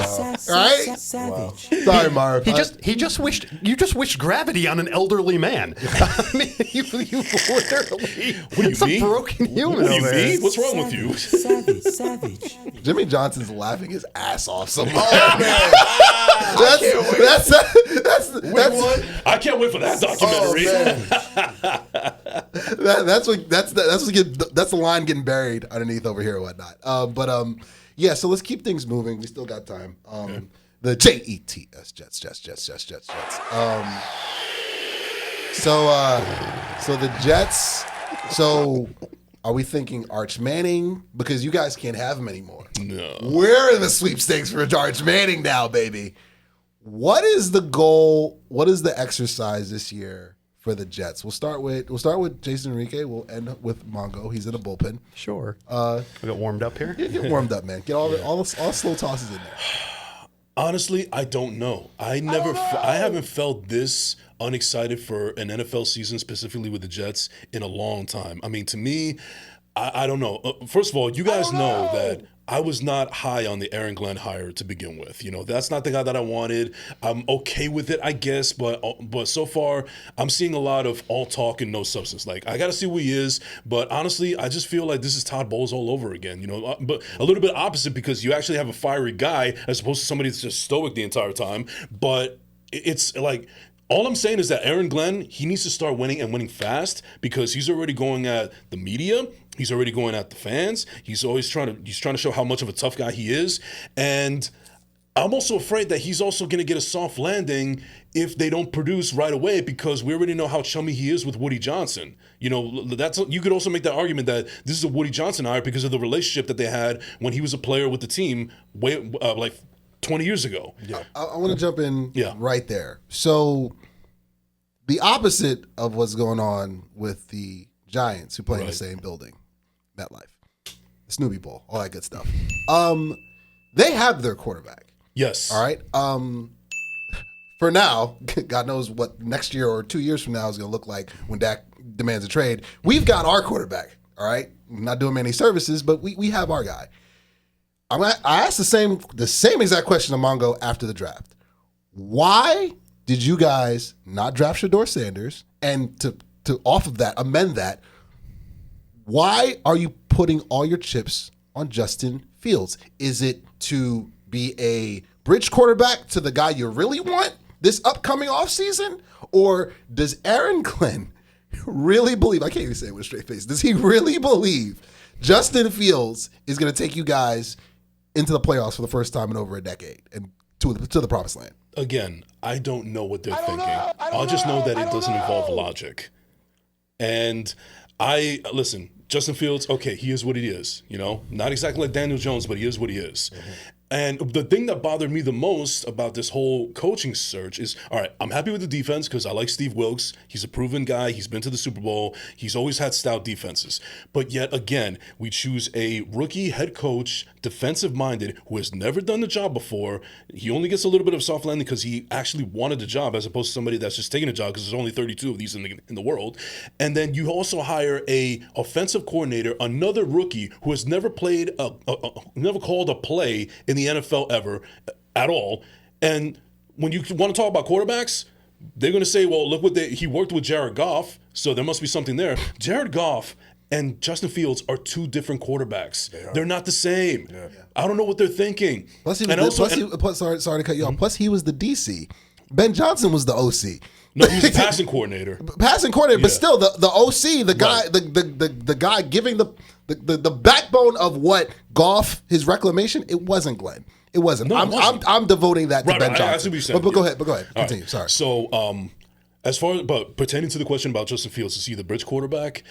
Speaker 1: Right?
Speaker 7: Wow.
Speaker 1: Sorry, Marv.
Speaker 2: He just wished gravity on an elderly man. I mean, you literally.
Speaker 4: What do you
Speaker 2: it's a
Speaker 4: mean?
Speaker 2: broken human
Speaker 4: What do you
Speaker 2: over here.
Speaker 4: mean? What's wrong with you?
Speaker 6: Savage.
Speaker 1: Jimmy Johnson's laughing his ass off so much.
Speaker 7: Oh, man.
Speaker 1: That's
Speaker 4: I can't wait for that documentary.
Speaker 1: that's the line getting buried underneath over here and whatnot. Yeah. So let's keep things moving. We still got time. The Jets. So the Jets. So are we thinking Arch Manning? Because you guys can't have him anymore.
Speaker 4: No.
Speaker 1: We're in the sweepstakes for Arch Manning now, baby. What is the goal? What is the exercise this year for the Jets? We'll start with Jason Enrique. We'll end with Mongo. He's in the bullpen.
Speaker 2: Sure. We got warmed up here.
Speaker 1: Get warmed up, man. Get all slow tosses in there.
Speaker 4: Honestly, I don't know. I haven't felt this unexcited for an NFL season, specifically with the Jets, in a long time. I mean, to me, I don't know. First of all, you guys know that I was not high on the Aaron Glenn hire to begin with. You know, that's not the guy that I wanted. I'm okay with it, I guess, but so far I'm seeing a lot of all talk and no substance. Like, I got to see who he is, but honestly, I just feel like this is Todd Bowles all over again. You know, but a little bit opposite because you actually have a fiery guy as opposed to somebody that's just stoic the entire time. But it's like, all I'm saying is that Aaron Glenn, he needs to start winning and winning fast because he's already going at the media. He's already going at the fans. He's trying to show how much of a tough guy he is. And I'm also afraid that he's also going to get a soft landing if they don't produce right away because we already know how chummy he is with Woody Johnson. You know, you could also make that argument that this is a Woody Johnson hire because of the relationship that they had when he was a player with the team like 20 years ago.
Speaker 1: Yeah. I want to jump in right there. So the opposite of what's going on with the Giants who play in the same building, MetLife, the Snoopy Bowl, all that good stuff. They have their quarterback.
Speaker 4: Yes.
Speaker 1: All right. For now, God knows what next year or 2 years from now is going to look like when Dak demands a trade. We've got our quarterback. All right. We're not doing many services, but we have our guy. I asked the same exact question to Mongo after the draft. Why did you guys not draft Shador Sanders? And to off of that, amend that, why are you putting all your chips on Justin Fields? Is it to be a bridge quarterback to the guy you really want this upcoming offseason? Or does Aaron Glenn really believe, I can't even say it with a straight face, does he really believe Justin Fields is going to take you guys into the playoffs for the first time in over a decade and to the promised land?
Speaker 4: Again, I don't know what they're thinking. I'll just know that it doesn't involve logic. And listen, Justin Fields, okay, he is what he is, you know? Not exactly like Daniel Jones, but he is what he is. Mm-hmm. And the thing that bothered me the most about this whole coaching search is, all right, I'm happy with the defense because I like Steve Wilkes. He's a proven guy. He's been to the Super Bowl. He's always had stout defenses. But yet again, we choose a rookie head coach, defensive-minded, who has never done the job before. He only gets a little bit of soft landing because he actually wanted the job as opposed to somebody that's just taking a job because there's only 32 of these in the world. And then you also hire a offensive coordinator, another rookie who has never played, never called a play in the NFL ever at all. And when you want to talk about quarterbacks, they're going to say, well, look he worked with Jared Goff, so there must be something there. Jared Goff and Justin Fields are two different quarterbacks. They're not the same. Yeah. I don't know what they're thinking.
Speaker 1: Plus, sorry to cut you off. Plus, he was the DC. Ben Johnson was the OC.
Speaker 4: No, he was the passing coordinator.
Speaker 1: But still, the OC, the guy, the guy giving the backbone of what Goff, his reclamation, it wasn't Glenn. It wasn't.
Speaker 4: No,
Speaker 1: I'm devoting that to Ben Johnson.
Speaker 4: I see what you're saying.
Speaker 1: But go ahead. Continue.
Speaker 4: Right.
Speaker 1: Sorry.
Speaker 4: So, as far as pertaining to the question about Justin Fields, is he the bridge quarterback?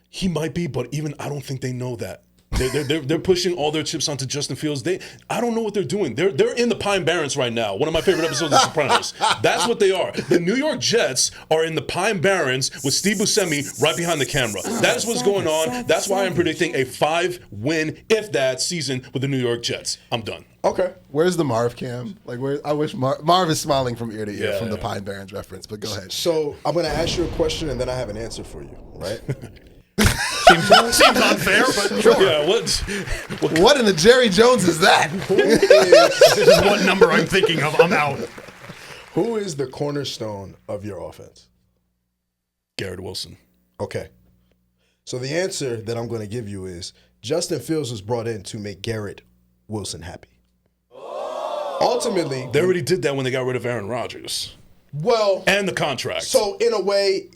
Speaker 4: He might be, but even I don't think they know that. They're pushing all their chips onto Justin Fields. I don't know what they're doing. They're in the Pine Barrens right now. One of my favorite episodes of The Sopranos. That's what they are. The New York Jets are in the Pine Barrens with Steve Buscemi right behind the camera. That is what's going on. That's why I'm predicting a 5-win, if that, season with the New York Jets. I'm done.
Speaker 7: Okay.
Speaker 1: Where's the Marv cam? Like, I wish Marv is smiling from ear to ear from the Pine Barrens reference. But go ahead.
Speaker 7: So I'm going to ask you a question, and then I have an answer for you, right?
Speaker 2: Seems unfair, but sure.
Speaker 4: Yeah,
Speaker 1: what in the Jerry Jones is that?
Speaker 2: This is what number I'm thinking of. I'm out.
Speaker 7: Who is the cornerstone of your offense?
Speaker 4: Garrett Wilson.
Speaker 7: Okay. So the answer that I'm going to give you is Justin Fields was brought in to make Garrett Wilson happy. Ultimately,
Speaker 4: They already did that when they got rid of Aaron Rodgers.
Speaker 7: Well,
Speaker 4: And the contract.
Speaker 7: so in a way,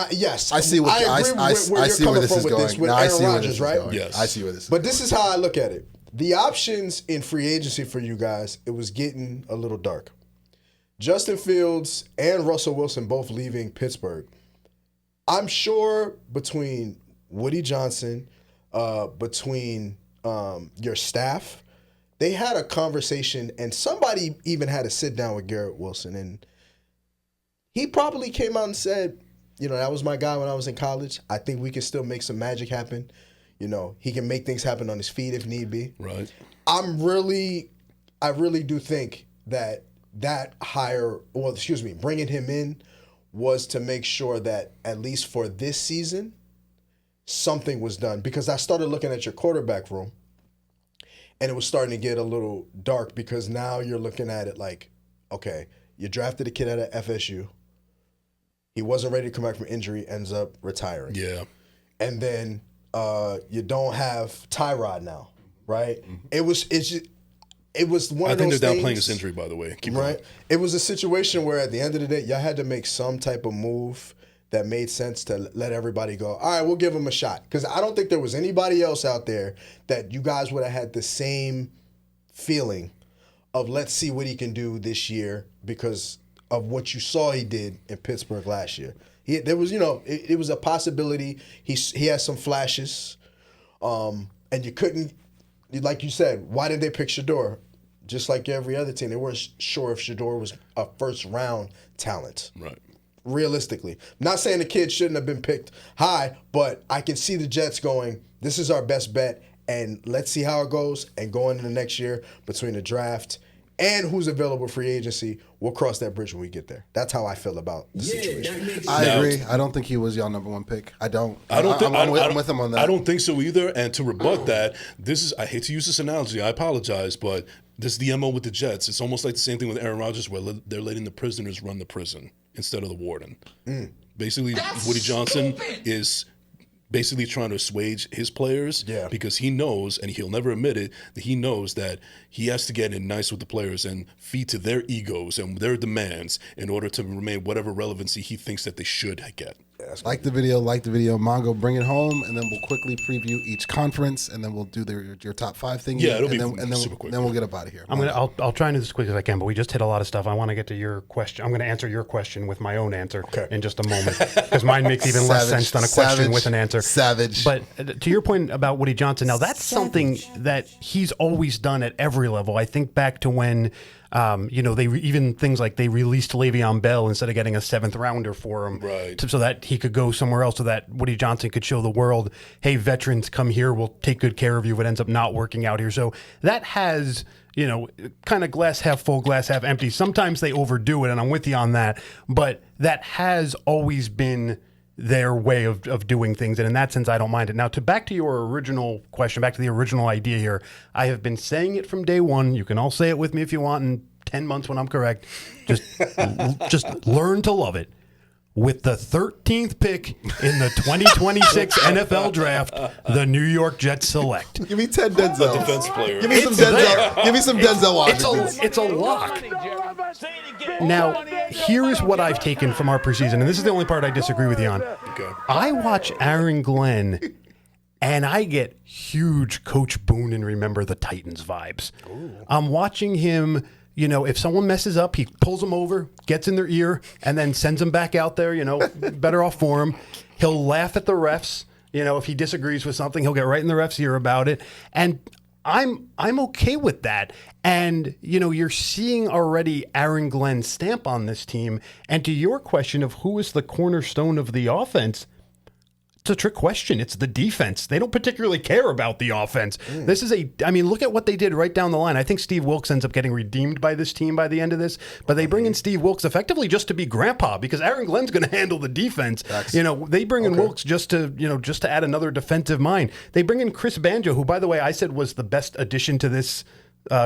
Speaker 7: yes,
Speaker 1: I see what
Speaker 7: I agree with where
Speaker 1: I
Speaker 7: you're
Speaker 1: see where
Speaker 7: coming
Speaker 1: this
Speaker 7: from
Speaker 1: is
Speaker 7: with
Speaker 1: going.
Speaker 7: this with
Speaker 1: No, I
Speaker 7: Aaron
Speaker 1: see where
Speaker 7: Rodgers,
Speaker 1: this is
Speaker 7: right?
Speaker 1: going.
Speaker 4: Yes.
Speaker 1: I see where this is
Speaker 7: But
Speaker 1: going.
Speaker 7: this is how I look at it. The options in free agency for you guys, it was getting a little dark. Justin Fields and Russell Wilson both leaving Pittsburgh. I'm sure between Woody Johnson, between your staff, they had a conversation, and somebody even had to sit down with Garrett Wilson, and he probably came out and said, that was my guy when I was in college. I think we can still make some magic happen. He can make things happen on his feet if need be.
Speaker 4: Right.
Speaker 7: I really do think that bringing him in was to make sure that at least for this season, something was done. Because I started looking at your quarterback room, and it was starting to get a little dark because now you're looking at it like, okay, you drafted a kid out of FSU. He wasn't ready to come back from injury, ends up retiring.
Speaker 4: Yeah.
Speaker 7: And then you don't have Tyrod now, right? It was one of those things.
Speaker 4: I think they're downplaying his injury, by the way. Keep
Speaker 7: right?
Speaker 4: going.
Speaker 7: It was a situation where at the end of the day, y'all had to make some type of move that made sense to let everybody go, all right, we'll give him a shot. Because I don't think there was anybody else out there that you guys would have had the same feeling of let's see what he can do this year because of what you saw he did in Pittsburgh last year. There was, it was a possibility. He had some flashes, and you couldn't, like you said, why did they pick Shador? Just like every other team, they weren't sure if Shador was a first-round talent.
Speaker 4: Right.
Speaker 7: Realistically. Not saying the kid shouldn't have been picked high, but I can see the Jets going, this is our best bet, and let's see how it goes. And going into the next year between the draft and who's available free agency, we'll cross that bridge when we get there. That's how I feel about the situation.
Speaker 1: I agree. I don't think he was y'all number one pick. I don't.
Speaker 4: I'm
Speaker 1: with him on that.
Speaker 4: I don't think so either. And to rebut that, I hate to use this analogy. I apologize, but this is the MO with the Jets. It's almost like the same thing with Aaron Rodgers, where they're letting the prisoners run the prison instead of the warden. Basically, Woody Johnson is basically trying to assuage his players because he knows, and he'll never admit it, that he knows that he has to get in nice with the players and feed to their egos and their demands in order to remain whatever relevancy he thinks that they should get.
Speaker 1: Like the video, Mongo, bring it home, and then we'll quickly preview each conference, and then we'll do your top 5 thing.
Speaker 4: Yeah, it'll be
Speaker 1: super quick. Then we'll get up out of here.
Speaker 2: I'll try and do this as quick as I can, but we just hit a lot of stuff. I want to get to your question. I'm going to answer your question with my own answer in just a moment because mine makes even less sense than a question with an answer.
Speaker 1: Savage.
Speaker 2: But to your point about Woody Johnson, now that's something that he's always done at every level. I think back to when. Even things like they released Le'Veon Bell instead of getting a 7th rounder for him,
Speaker 4: right?
Speaker 2: So that he could go somewhere else, so that Woody Johnson could show the world, hey, veterans, come here, we'll take good care of you if it ends up not working out here. So that has, kind of glass half full, glass half empty. Sometimes they overdo it, and I'm with you on that, but that has always been their way of doing things, and in that sense, I don't mind it. Now, back to your original question, back to the original idea here, I have been saying it from day one. You can all say it with me if you want in 10 months when I'm correct. Just learn to love it. With the 13th pick in the 2026 NFL Draft, the New York Jets select.
Speaker 1: Give me 10 Denzel.
Speaker 4: Defense player.
Speaker 1: Give me some Denzel. Give me some Denzel Washington.
Speaker 2: It's a lock. Now, here is what I've taken from our preseason, and this is the only part I disagree with you on.
Speaker 4: Okay.
Speaker 2: I watch Aaron Glenn, and I get huge Coach Boone and Remember the Titans vibes. Ooh. I'm watching him. If someone messes up, he pulls them over, gets in their ear, and then sends them back out there, better off for him. He'll laugh at the refs. If he disagrees with something, he'll get right in the ref's ear about it. And I'm okay with that. And, you're seeing already Aaron Glenn's stamp on this team. And to your question of who is the cornerstone of the offense, it's a trick question. It's the defense. They don't particularly care about the offense. This is look at what they did right down the line. I think Steve Wilkes ends up getting redeemed by this team by the end of this, but they bring in Steve Wilkes effectively just to be grandpa because Aaron Glenn's going to handle the defense. They bring in Wilkes just to add another defensive mind. They bring in Chris Banjo, who, by the way, I said was the best addition to this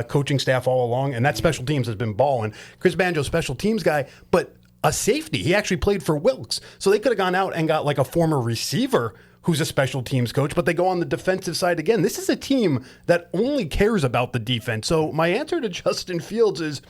Speaker 2: coaching staff all along, and that special teams has been balling. Chris Banjo, special teams guy, but a safety. He actually played for Wilkes. So they could have gone out and got like a former receiver who's a special teams coach, but they go on the defensive side again. This is a team that only cares about the defense. So my answer to Justin Fields is,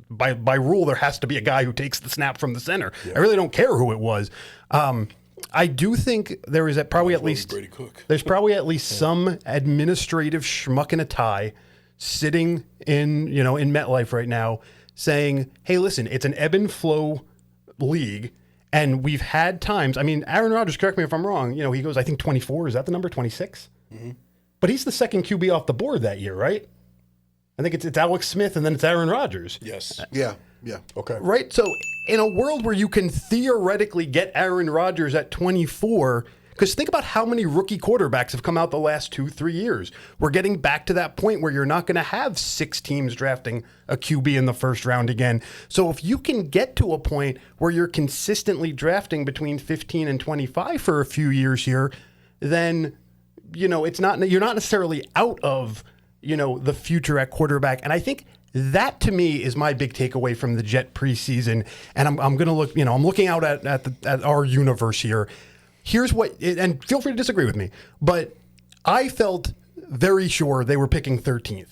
Speaker 2: by rule, there has to be a guy who takes the snap from the center. I really don't care who it was. I do think there is probably at least
Speaker 4: Brady Cook.
Speaker 2: There's probably at least some administrative schmuck in a tie sitting in MetLife right now, saying, hey, listen, it's an ebb and flow league, and we've had times. I mean, Aaron Rodgers, correct me if I'm wrong, he goes, I think 24. Is that the number, 26? Mm-hmm. But he's the second QB off the board that year, right? I think it's Alex Smith, and then it's Aaron Rodgers.
Speaker 4: Yes.
Speaker 1: Yeah.
Speaker 7: Okay.
Speaker 2: Right? So in a world where you can theoretically get Aaron Rodgers at 24, because think about how many rookie quarterbacks have come out the last 2-3 years. We're getting back to that point where you're not going to have 6 teams drafting a QB in the first round again. So if you can get to a point where you're consistently drafting between 15 and 25 for a few years here, then you're not necessarily out of the future at quarterback. And I think that to me is my big takeaway from the Jet preseason. And I'm going to look. I'm looking out at our universe here. Here's what, and feel free to disagree with me, but I felt very sure they were picking 13th.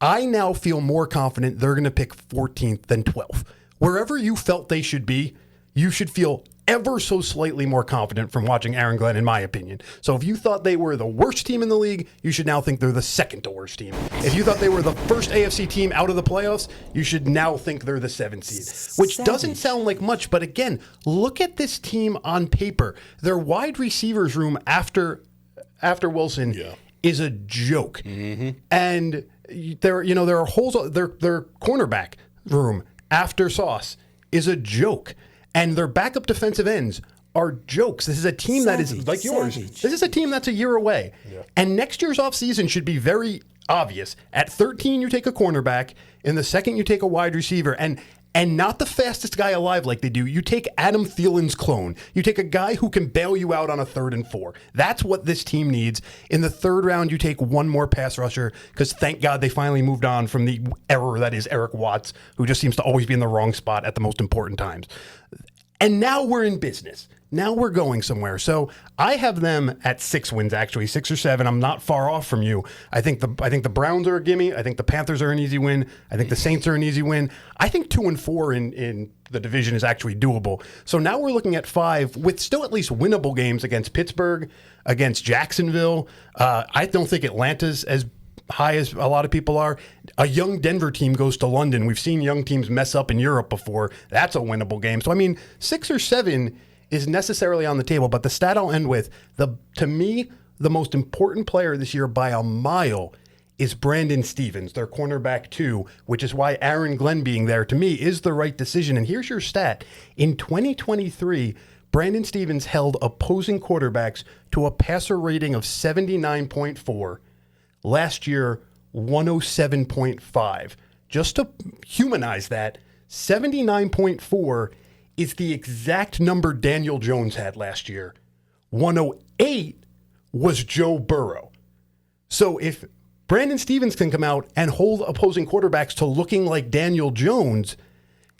Speaker 2: I now feel more confident they're going to pick 14th than 12th. Wherever you felt they should be, you should feel ever so slightly more confident from watching Aaron Glenn, in my opinion. So if you thought they were the worst team in the league, you should now think they're the second to worst team. If you thought they were the first AFC team out of the playoffs, you should now think they're the 7th seed, which doesn't sound like much. But again, look at this team on paper. Their wide receivers room after Wilson is a joke. Mm-hmm. And there are holes. Their cornerback room after Sauce is a joke. And their backup defensive ends are jokes. This is a team that is like yours. This is a team that's a year away. Yeah. And next year's offseason should be very obvious. At 13, you take a cornerback. In the second, you take a wide receiver. And not the fastest guy alive like they do. You take Adam Thielen's clone. You take a guy who can bail you out on a 3rd and 4. That's what this team needs. In the 3rd round, you take one more pass rusher because thank God they finally moved on from the error that is Eric Watts, who just seems to always be in the wrong spot at the most important times. And now we're in business. Now we're going somewhere. So I have them at 6 wins, actually, 6 or 7. I'm not far off from you. I think the Browns are a gimme. I think the Panthers are an easy win. I think the Saints are an easy win. I think 2 and 4 in the division is actually doable. So now we're looking at 5 with still at least winnable games against Pittsburgh, against Jacksonville. I don't think Atlanta's as high as a lot of people are. A young Denver team goes to London. We've seen young teams mess up in Europe before. That's a winnable game. So, 6 or 7 is necessarily on the table. But the stat I'll end with, to me, the most important player this year by a mile is Brandon Stevens, their cornerback 2, which is why Aaron Glenn being there, to me, is the right decision. And here's your stat. In 2023, Brandon Stevens held opposing quarterbacks to a passer rating of 79.4. Last year, 107.5. Just to humanize that, 79.4 is the exact number Daniel Jones had last year. 108 was Joe Burrow. So if Brandon Stevens can come out and hold opposing quarterbacks to looking like Daniel Jones,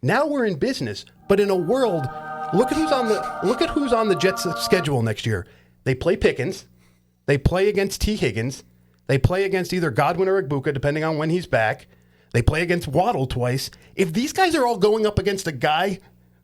Speaker 2: now we're in business. But in a world, look at who's on the Jets' schedule next year. They play Pickens. They play against T. Higgins. They play against either Godwin or Igbuka, depending on when he's back. They play against Waddle twice. If these guys are all going up against a guy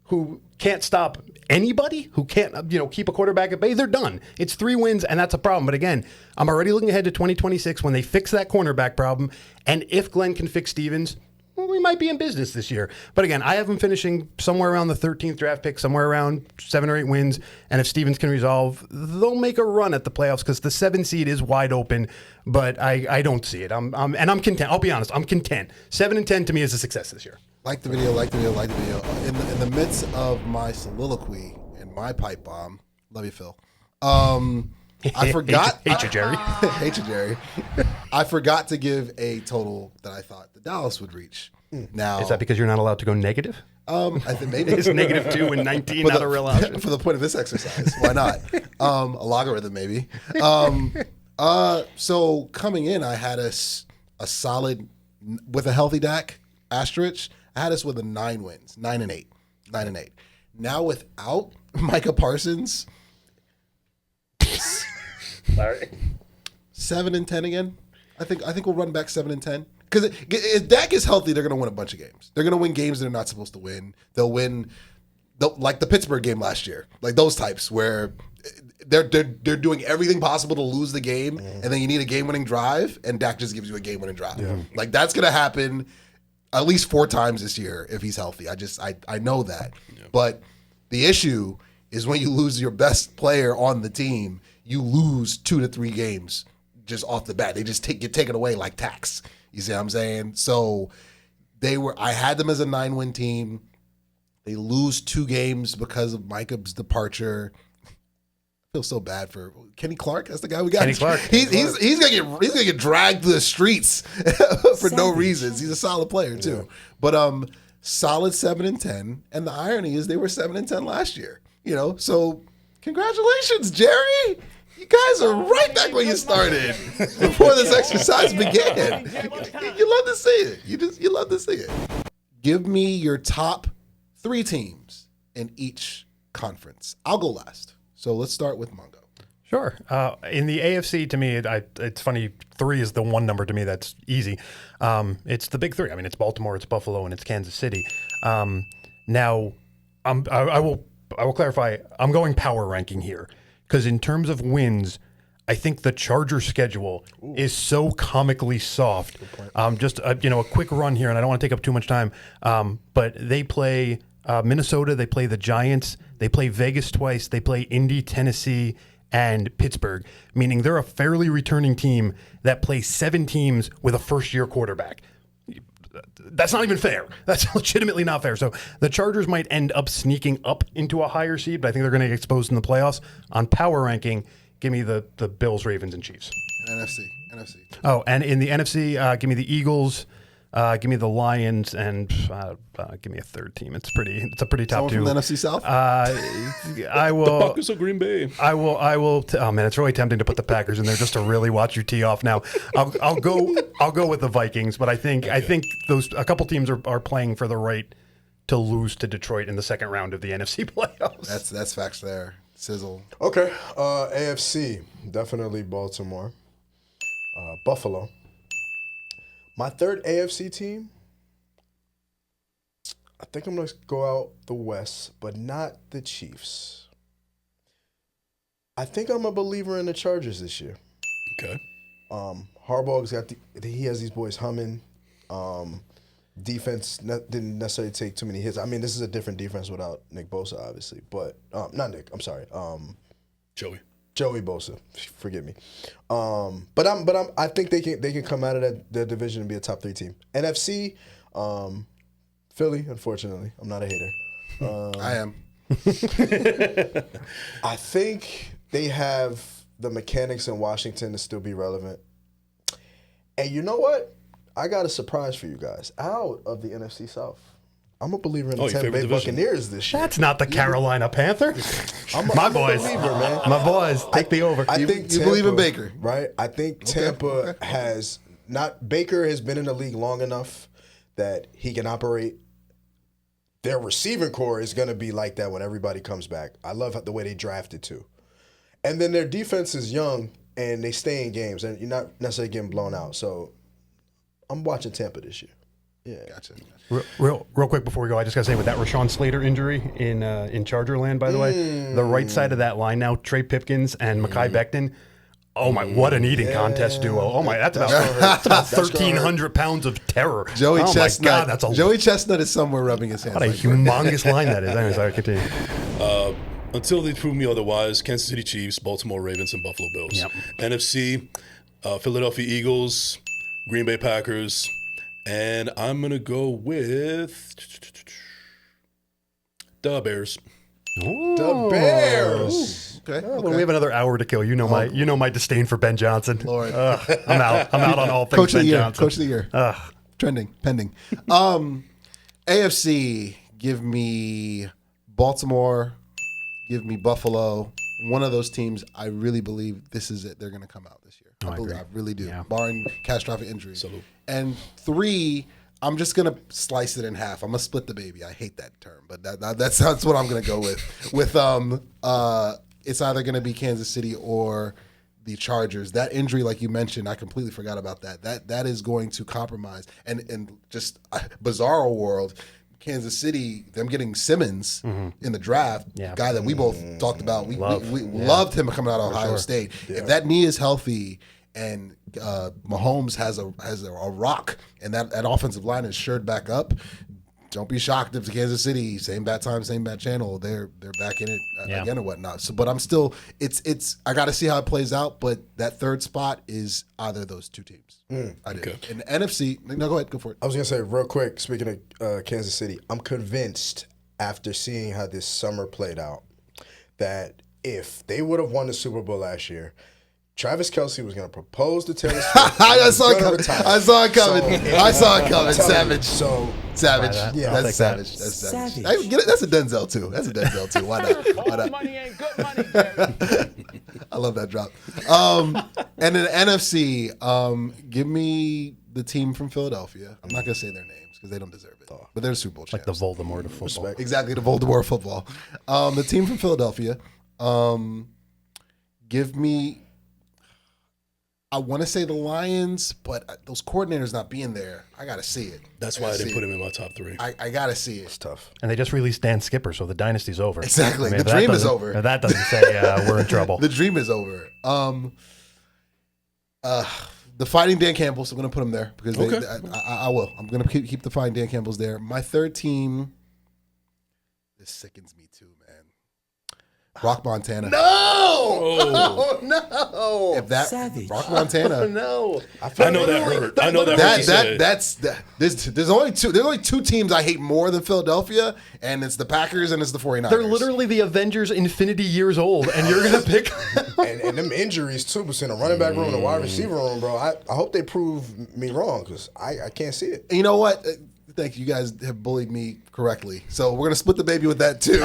Speaker 2: who can't stop anybody, who can't keep a quarterback at bay, they're done. It's 3 wins, and that's a problem. But again, I'm already looking ahead to 2026 when they fix that cornerback problem. And if Glenn can fix Stevens, well, we might be in business this year. But again, I have them finishing somewhere around the 13th draft pick, somewhere around 7 or 8 wins. And if Stevens can resolve, they'll make a run at the playoffs because the 7 seed is wide open. But I don't see it. I'm content. I'll be honest. I'm content. 7-10 to me is a success this year.
Speaker 1: Like the video. In the midst of my soliloquy and my pipe bomb, love you, Phil. I forgot.
Speaker 2: Hate you, Jerry.
Speaker 1: Hate you, Jerry. I forgot to give a total that I thought the Dallas would reach. Now,
Speaker 2: Is that because you're not allowed to go negative?
Speaker 1: I think maybe
Speaker 2: Is -2 and 19 not a real option?
Speaker 1: for the point of this exercise. Why not? A logarithm, maybe. So coming in, I had us a solid with a healthy Dak asterisk. I had us with a 9 wins, 9-8. Now without Micah Parsons, 7-10 again. I think we'll run back 7-10 because if Dak is healthy, they're going to win a bunch of games. They're going to win games they're not supposed to win. They'll win, like the Pittsburgh game last year, like those types where they're doing everything possible to lose the game, and then you need a game-winning drive, and Dak just gives you a game-winning drive. Yeah. Like that's going to happen at least 4 times this year if he's healthy. I know that. Yeah. But the issue is when you lose your best player on the team, you lose 2 to 3 games just off the bat. They just get taken away like tax. You see what I'm saying? So I had them as a 9-win team. They lose 2 games because of Micah's departure. I feel so bad for Kenny Clark. That's the guy we got.
Speaker 2: Kenny Clark.
Speaker 1: He's gonna get dragged through the streets for no reasons. He's a solid player too. But solid 7-10. And the irony is they were 7-10 last year. So congratulations, Jerry. You guys are right back where you started before this exercise began. You love to see it. You love to see it. Give me your top 3 teams in each conference. I'll go last. So let's start with Mongo.
Speaker 8: Sure. In the AFC, to me, it's funny. 3 is the one number to me that's easy. It's the big 3. I mean, it's Baltimore, it's Buffalo, and it's Kansas City. Now, I will clarify. I'm going power ranking here because in terms of wins, I think the Chargers schedule is so comically soft. Just a quick run here, and I don't want to take up too much time. But they play Minnesota, they play the Giants, they play Vegas twice, they play Indy, Tennessee, and Pittsburgh, meaning they're a fairly returning team that plays 7 teams with a first-year quarterback. That's not even fair. That's legitimately not fair. So the Chargers might end up sneaking up into a higher seed, but I think they're going to get exposed in the playoffs. On power ranking, give me the Bills, Ravens, and Chiefs.
Speaker 1: And NFC.
Speaker 8: Oh, and in the NFC, give me the Eagles, give me the Lions, and give me a third team. It's a pretty top 2.
Speaker 1: From the NFC South?
Speaker 8: I will.
Speaker 4: The Packers of Green Bay.
Speaker 8: I will. Oh man, it's really tempting to put the Packers in there just to really watch you tee off. Now, I'll go with the Vikings, but I think a couple teams are playing for the right to lose to Detroit in the second round of the NFC playoffs.
Speaker 1: That's facts there. Sizzle.
Speaker 7: Okay. AFC, definitely Baltimore. Buffalo. My third AFC team, I think I'm going to go out the West, but not the Chiefs. I think I'm a believer in the Chargers this year.
Speaker 4: Okay.
Speaker 7: Harbaugh's he has these boys humming. Defense didn't necessarily take too many hits. I mean, this is a different defense without Nick Bosa, obviously, but not Nick. I'm sorry. Joey Bosa, forgive me. But I think they can come out of their division and be a top 3 team. NFC, Philly. Unfortunately, I'm not a hater.
Speaker 1: I am.
Speaker 7: I think they have the mechanics in Washington to still be relevant. And you know what? I got a surprise for you guys. Out of the NFC South, I'm a believer in the Tampa Bay Buccaneers this year.
Speaker 8: That's not the Carolina Panthers.
Speaker 7: My boys, man.
Speaker 8: My boys, take the over.
Speaker 7: I think
Speaker 1: you believe in Baker,
Speaker 7: right? I think Tampa has not. Baker has been in the league long enough that he can operate. Their receiving core is going to be like that when everybody comes back. I love the way they drafted too, and then their defense is young and they stay in games, and you're not necessarily getting blown out. So I'm watching Tampa this year. Yeah,
Speaker 1: gotcha.
Speaker 8: Real quick before we go, I just gotta say with that Rashawn Slater injury in Charger land, by the way, the right side of that line now, Trey Pipkins and Mekhi Becton, Oh my! What an eating contest duo! Oh my! That's about 1,300 pounds of terror.
Speaker 1: Joey
Speaker 8: oh
Speaker 1: Chestnut.
Speaker 8: My God, that's a
Speaker 1: Joey Chestnut is somewhere rubbing his hands.
Speaker 8: what a
Speaker 1: like
Speaker 8: humongous line that is. Anyways, sorry, continue.
Speaker 4: Until they prove me otherwise, Kansas City Chiefs, Baltimore Ravens, and Buffalo Bills.
Speaker 8: Yep.
Speaker 4: NFC, Philadelphia Eagles, Green Bay Packers, and I'm going to go with the Bears.
Speaker 7: The Bears.
Speaker 1: Okay.
Speaker 8: Well, we have another hour to kill. You know my disdain for Ben Johnson.
Speaker 1: Lord.
Speaker 8: I'm out on all things
Speaker 1: Coach of
Speaker 8: Ben
Speaker 1: the year.
Speaker 8: Johnson.
Speaker 1: Coach of the year. Trending. Pending. AFC, give me Baltimore. Give me Buffalo. One of those teams, I really believe this is it. They're going to come out this year. I really do.
Speaker 8: Yeah.
Speaker 1: Barring catastrophic injury.
Speaker 4: Salute.
Speaker 1: And 3, I'm just going to slice it in half. I'm going to split the baby. I hate that term, but that's what I'm going to go with. It's either going to be Kansas City or the Chargers. That injury, like you mentioned, I completely forgot about that. That is going to compromise. And just bizarro world, Kansas City, them getting Simmons in the draft, guy that we both talked about. We loved him coming out of Ohio State. Yeah. If that knee is healthy and Mahomes has a rock and that offensive line is shored back up, don't be shocked if Kansas City, same bad time, same bad channel, they're back in it again or whatnot. So, but I'm still, I got to see how it plays out. But that third spot is either of those two teams. I do. Okay. In the NFC, no, go ahead, go for it.
Speaker 7: I was gonna say real quick. Speaking of Kansas City, I'm convinced after seeing how this summer played out that if they would have won the Super Bowl last year, Travis Kelce was going to propose to Taylor Swift.
Speaker 1: I saw it coming. I saw it coming. Savage. Savage.
Speaker 7: Yeah,
Speaker 1: that's savage. That's savage. That's a Denzel too. Why not?
Speaker 5: All money ain't good money, Jerry.
Speaker 1: I love that drop. And in the NFC, give me the team from Philadelphia. I'm not going to say their names because they don't deserve it. But they're Super Bowl champs.
Speaker 8: Like the Voldemort of football.
Speaker 7: Respect.
Speaker 1: Exactly, the Voldemort of football. The team from Philadelphia, give me, I want to say the Lions, but those coordinators not being there, I got to see it.
Speaker 4: That's why I didn't put him in my top 3.
Speaker 1: I got to see it.
Speaker 7: It's tough.
Speaker 8: And they just released Dan Skipper, so the dynasty's over.
Speaker 1: Exactly.
Speaker 8: if
Speaker 1: The dream is
Speaker 8: doesn't-
Speaker 1: over.
Speaker 8: If that doesn't say we're in trouble.
Speaker 1: The dream is over. The Fighting Dan Campbells, I'm going to put them there because I will. I'm going to keep the Fighting Dan Campbells there. My third team, this sickens me too, man. Rock Montana.
Speaker 8: No!
Speaker 1: Oh, no! If that
Speaker 6: Savage.
Speaker 1: Rock Montana.
Speaker 8: Oh, no.
Speaker 4: I know that hurt. I know that hurt.
Speaker 1: There's only two teams I hate more than Philadelphia, and it's the Packers and it's the 49ers.
Speaker 8: They're literally the Avengers infinity years old, and you're going to pick
Speaker 7: and them injuries too, in a running back room and a wide receiver room, bro. I hope they prove me wrong because I can't see it.
Speaker 1: You know what? Thank you. You guys have bullied me correctly. So we're gonna split the baby with that too.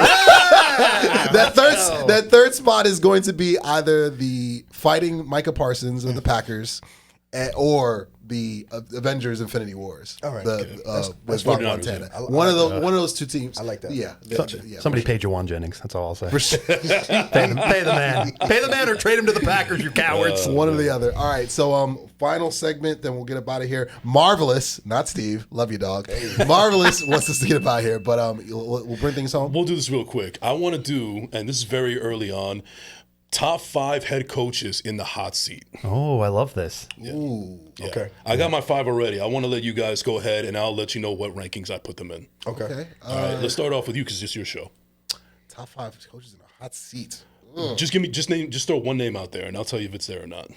Speaker 1: That third spot is going to be either the Fighting MICAH Parsons of the Packers, or the Avengers Infinity Wars.
Speaker 7: All right.
Speaker 1: With Rock Montana. One of those two teams.
Speaker 7: I like that.
Speaker 1: Yeah.
Speaker 8: Somebody pay Jawan Jennings. That's all I'll say. Pay the man. Pay the man or trade him to the Packers, you cowards.
Speaker 1: One or the other. All right. So final segment, then we'll get up out of here. Marvelous, not Steve. Love you, dog. Marvelous wants us to get up out of here, but we'll bring things home.
Speaker 4: We'll do this real quick. I want to do, and this is very early on, top 5 head coaches in the hot seat.
Speaker 8: Oh, I love this.
Speaker 4: Yeah.
Speaker 1: Ooh.
Speaker 4: Yeah.
Speaker 7: Okay.
Speaker 4: I got my 5 already. I want to let you guys go ahead, and I'll let you know what rankings I put them in.
Speaker 7: Okay.
Speaker 4: All right. Let's start off with you because it's your show.
Speaker 1: Top 5 coaches in a hot seat.
Speaker 4: Just throw one name out there, and I'll tell you if it's there or not.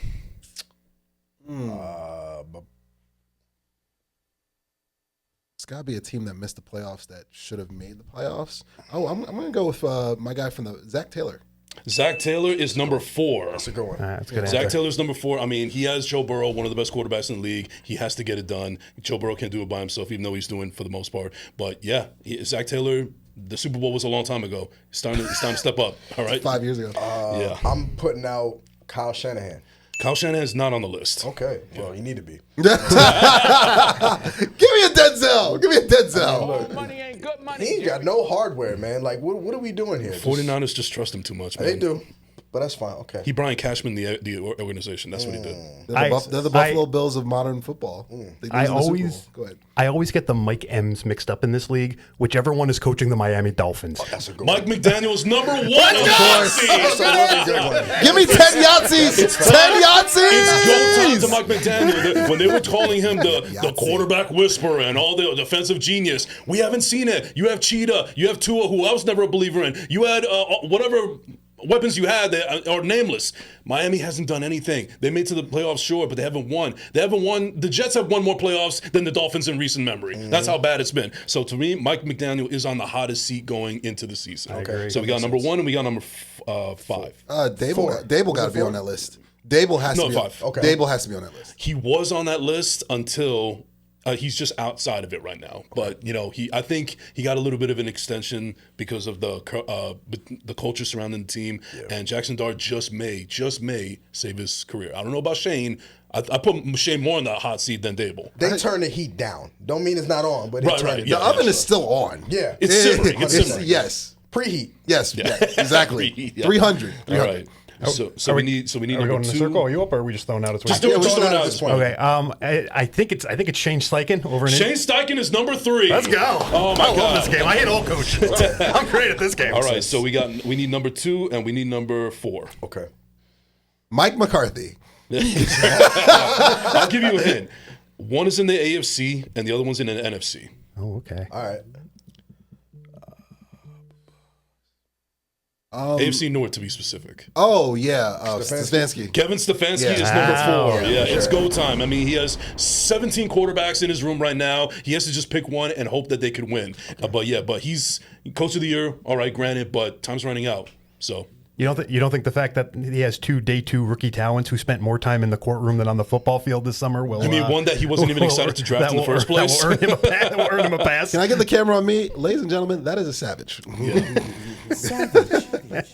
Speaker 1: It's got to be a team that missed the playoffs that should have made the playoffs. Oh, I'm going to go with my guy from Zach Taylor.
Speaker 4: Zach Taylor is number 4.
Speaker 7: That's a good one.
Speaker 8: That's a good
Speaker 4: Zach
Speaker 8: answer.
Speaker 4: Taylor's number 4. I mean, he has Joe Burrow, one of the best quarterbacks in the league. He has to get it done. Joe Burrow can't do it by himself, even though he's doing it for the most part. But yeah, Zach Taylor, the Super Bowl was a long time ago. It's time to step up. All right.
Speaker 1: 5 years ago.
Speaker 4: Yeah.
Speaker 7: I'm putting out Kyle Shanahan.
Speaker 4: Kyle Shanahan's not on the list.
Speaker 7: Okay. Well, you need to be.
Speaker 1: Give me a Denzel.
Speaker 5: All money ain't good money.
Speaker 7: He ain't got no hardware, man. Like, what are we doing here?
Speaker 4: 49ers just trust him too much, man.
Speaker 7: They do. But that's fine. Okay.
Speaker 4: He Brian Cashman the organization. That's what he did.
Speaker 1: They're the Buffalo Bills of modern football. They lose in the Super Bowl. Go ahead.
Speaker 8: I always get the Mike M's mixed up in this league. Whichever one is coaching the Miami Dolphins.
Speaker 7: That's a good
Speaker 4: Mike
Speaker 7: one.
Speaker 4: McDaniel's number one.
Speaker 7: That's a really good one.
Speaker 1: Give me 10 Yahtzees. 10 Yahtzees.
Speaker 4: It's go time to Mike McDaniel. When they were calling him the quarterback whisperer and all the defensive genius, we haven't seen it. You have Cheetah. You have Tua, who I was never a believer in. You had whatever weapons you had that are nameless. Miami hasn't done anything. They made to the playoffs, sure, but they haven't won. The Jets have won more playoffs than the Dolphins in recent memory. That's how bad it's been. So to me, Mike McDaniel is on the hottest seat going into the season.
Speaker 8: agree.
Speaker 4: So we got number 1 and we got number 5.
Speaker 1: Dable got to be on that list. Dable has to be
Speaker 4: 5.
Speaker 7: Okay.
Speaker 1: Dable has to be on that list.
Speaker 4: He was on that list until he's just outside of it right now. But I think he got a little bit of an extension because of the culture surrounding the team. Yeah. And Jackson Dart just may save his career. I don't know about Shane. I put Shane more in the hot seat than Dable.
Speaker 7: They turn the heat down. Don't mean it's not on, but they turn it
Speaker 1: The
Speaker 7: down.
Speaker 1: oven is still on.
Speaker 7: Yeah.
Speaker 4: It's simmering. It's simmering.
Speaker 1: Yes.
Speaker 7: Preheat.
Speaker 1: Yes. Yeah. Exactly.
Speaker 4: Yeah.
Speaker 1: 300.
Speaker 4: All right. So we need
Speaker 8: Are we
Speaker 4: number
Speaker 8: going
Speaker 4: 2.
Speaker 8: in the circle? Are you up, or are we just throwing out its way?
Speaker 4: Just do it out
Speaker 7: at
Speaker 4: this
Speaker 7: this
Speaker 4: point.
Speaker 7: point.
Speaker 8: Okay. I think it's Shane Steichen over in
Speaker 4: Shane Steichen is number 3.
Speaker 8: Let's go.
Speaker 4: Oh my
Speaker 8: I love
Speaker 4: God.
Speaker 8: this game. I hate all coaches. I'm great at this game.
Speaker 4: All right. So we need number 2 and we need number 4.
Speaker 7: Okay.
Speaker 1: Mike McCarthy.
Speaker 4: I'll give you a hint. One is in the AFC and the other one's in the NFC.
Speaker 8: Oh, okay.
Speaker 7: All right.
Speaker 4: AFC North, to be specific.
Speaker 1: Oh, yeah. Stefanski.
Speaker 4: Kevin Stefanski is number 4. Yeah, it's go time. I mean, he has 17 quarterbacks in his room right now. He has to just pick one and hope that they could win. But he's coach of the year. All right, granted, but time's running out. So
Speaker 8: You don't think the fact that he has 2 day 2 rookie talents who spent more time in the courtroom than on the football field this summer will?
Speaker 4: You mean one that he wasn't even excited to draft in the first place?
Speaker 8: That will earn him a pass.
Speaker 1: Can I get the camera on me? Ladies and gentlemen, that is a savage.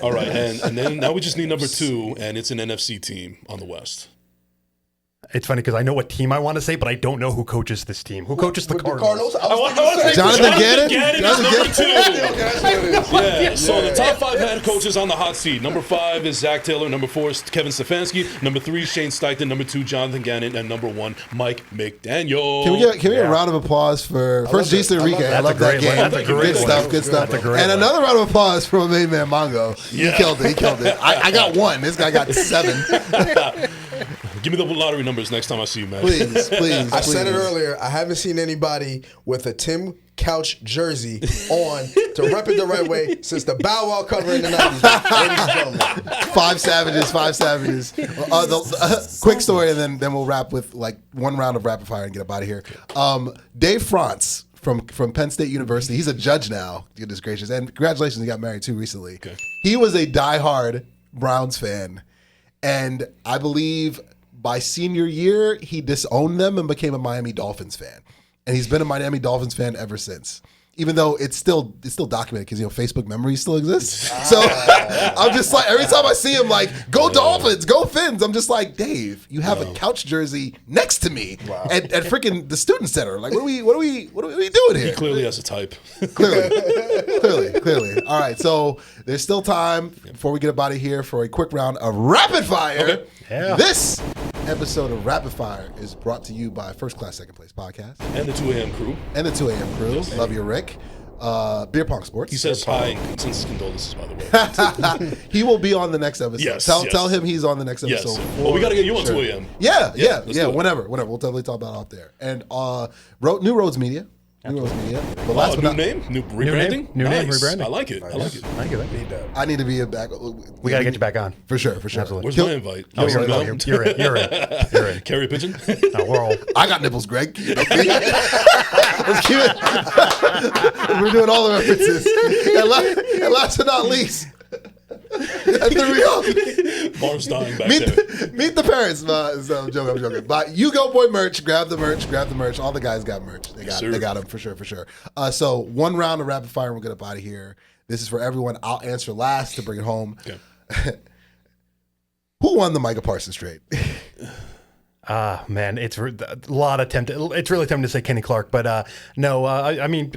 Speaker 4: All right, and then now we just need number 2, and it's an NFC team on the West.
Speaker 8: It's funny because I know what team I want to say, but I don't know who coaches this team. Who coaches the Cardinals?
Speaker 1: Jonathan Gannon?
Speaker 4: Jonathan Gannon is number 2. Yeah, so the top 5 head coaches on the hot seat. Number 5 is Zach Taylor. Number 4 is Kevin Stefanski. Number 3 is Shane Steichen. Number 2, Jonathan Gannon. And number 1, Mike McDaniel.
Speaker 1: Can we get a round of applause for first Jason Enrique? I love that game.
Speaker 8: That's a great one.
Speaker 1: Good stuff.
Speaker 8: That's a great
Speaker 1: And
Speaker 8: one.
Speaker 1: another round of applause for my main man Mongo. He killed it. I got 1. This guy got 7.
Speaker 4: Give me the lottery numbers next time I see you, man.
Speaker 1: Please.
Speaker 7: I said it earlier. I haven't seen anybody with a Tim Couch jersey on to rep it the right way since the Bow Wow cover in the 90s. Ladies and gentlemen.
Speaker 1: 5 savages. Quick story, and then we'll wrap with like one round of rapid fire and get up out of here. Dave Frantz from Penn State University. He's a judge now. Goodness gracious. And congratulations, he got married too recently. Okay. He was a diehard Browns fan. And I believe by senior year, he disowned them and became a Miami Dolphins fan. And he's been a Miami Dolphins fan ever since. Even though it's still documented because Facebook memories still exist. So I'm just like, every time I see him, like, go Dolphins, go Fins. I'm just like, Dave, you have a couch jersey next to me at freaking the student center. Like, what are we doing here?
Speaker 4: He clearly has a type.
Speaker 1: Clearly. All right, so there's still time before we get up out of here for a quick round of rapid fire.
Speaker 4: Okay.
Speaker 8: Yeah.
Speaker 1: This episode of Rapid Fire is brought to you by First Class Second Place Podcast
Speaker 4: And the 2 a.m. crew.
Speaker 1: and the 2 a.m. crew. Love you, Rick. Beer Pong Sports.
Speaker 4: He says hi and consensus condolences, by the way.
Speaker 1: He will be on the next episode.
Speaker 4: Yes,
Speaker 1: Tell him he's on the next
Speaker 4: Yes.
Speaker 1: episode.
Speaker 4: Well, we got to get you on 2 a.m.
Speaker 1: Yeah,
Speaker 4: let's do it.
Speaker 1: whenever. We'll definitely talk about it out there. And New Roads Media. But last but
Speaker 4: New
Speaker 1: not,
Speaker 4: name? New rebranding?
Speaker 8: New name,
Speaker 4: Nice.
Speaker 8: rebranding.
Speaker 4: I like it.
Speaker 8: Thank you.
Speaker 1: I need to be back.
Speaker 8: We got to get you back on.
Speaker 1: For sure.
Speaker 8: Absolutely.
Speaker 4: Where's my invite?
Speaker 8: Oh,
Speaker 4: Yes or no?
Speaker 8: you're in.
Speaker 4: Carry a pigeon?
Speaker 8: No, we're all.
Speaker 1: I got nipples, Greg. Let's keep it. We're doing all the references. And last but not least, and there we go.
Speaker 4: Barb's dying back there.
Speaker 1: Meet the parents. So I'm joking. But U-Goboy merch. Grab the merch. All the guys got merch. They got them for sure. So one round of rapid fire and we'll get up out of here. This is for everyone. I'll answer last to bring it home.
Speaker 4: Okay.
Speaker 1: Who won the MICAH Parsons trade?
Speaker 8: Man, it's a lot of it's really tempting to say Kenny Clark, but no, I mean,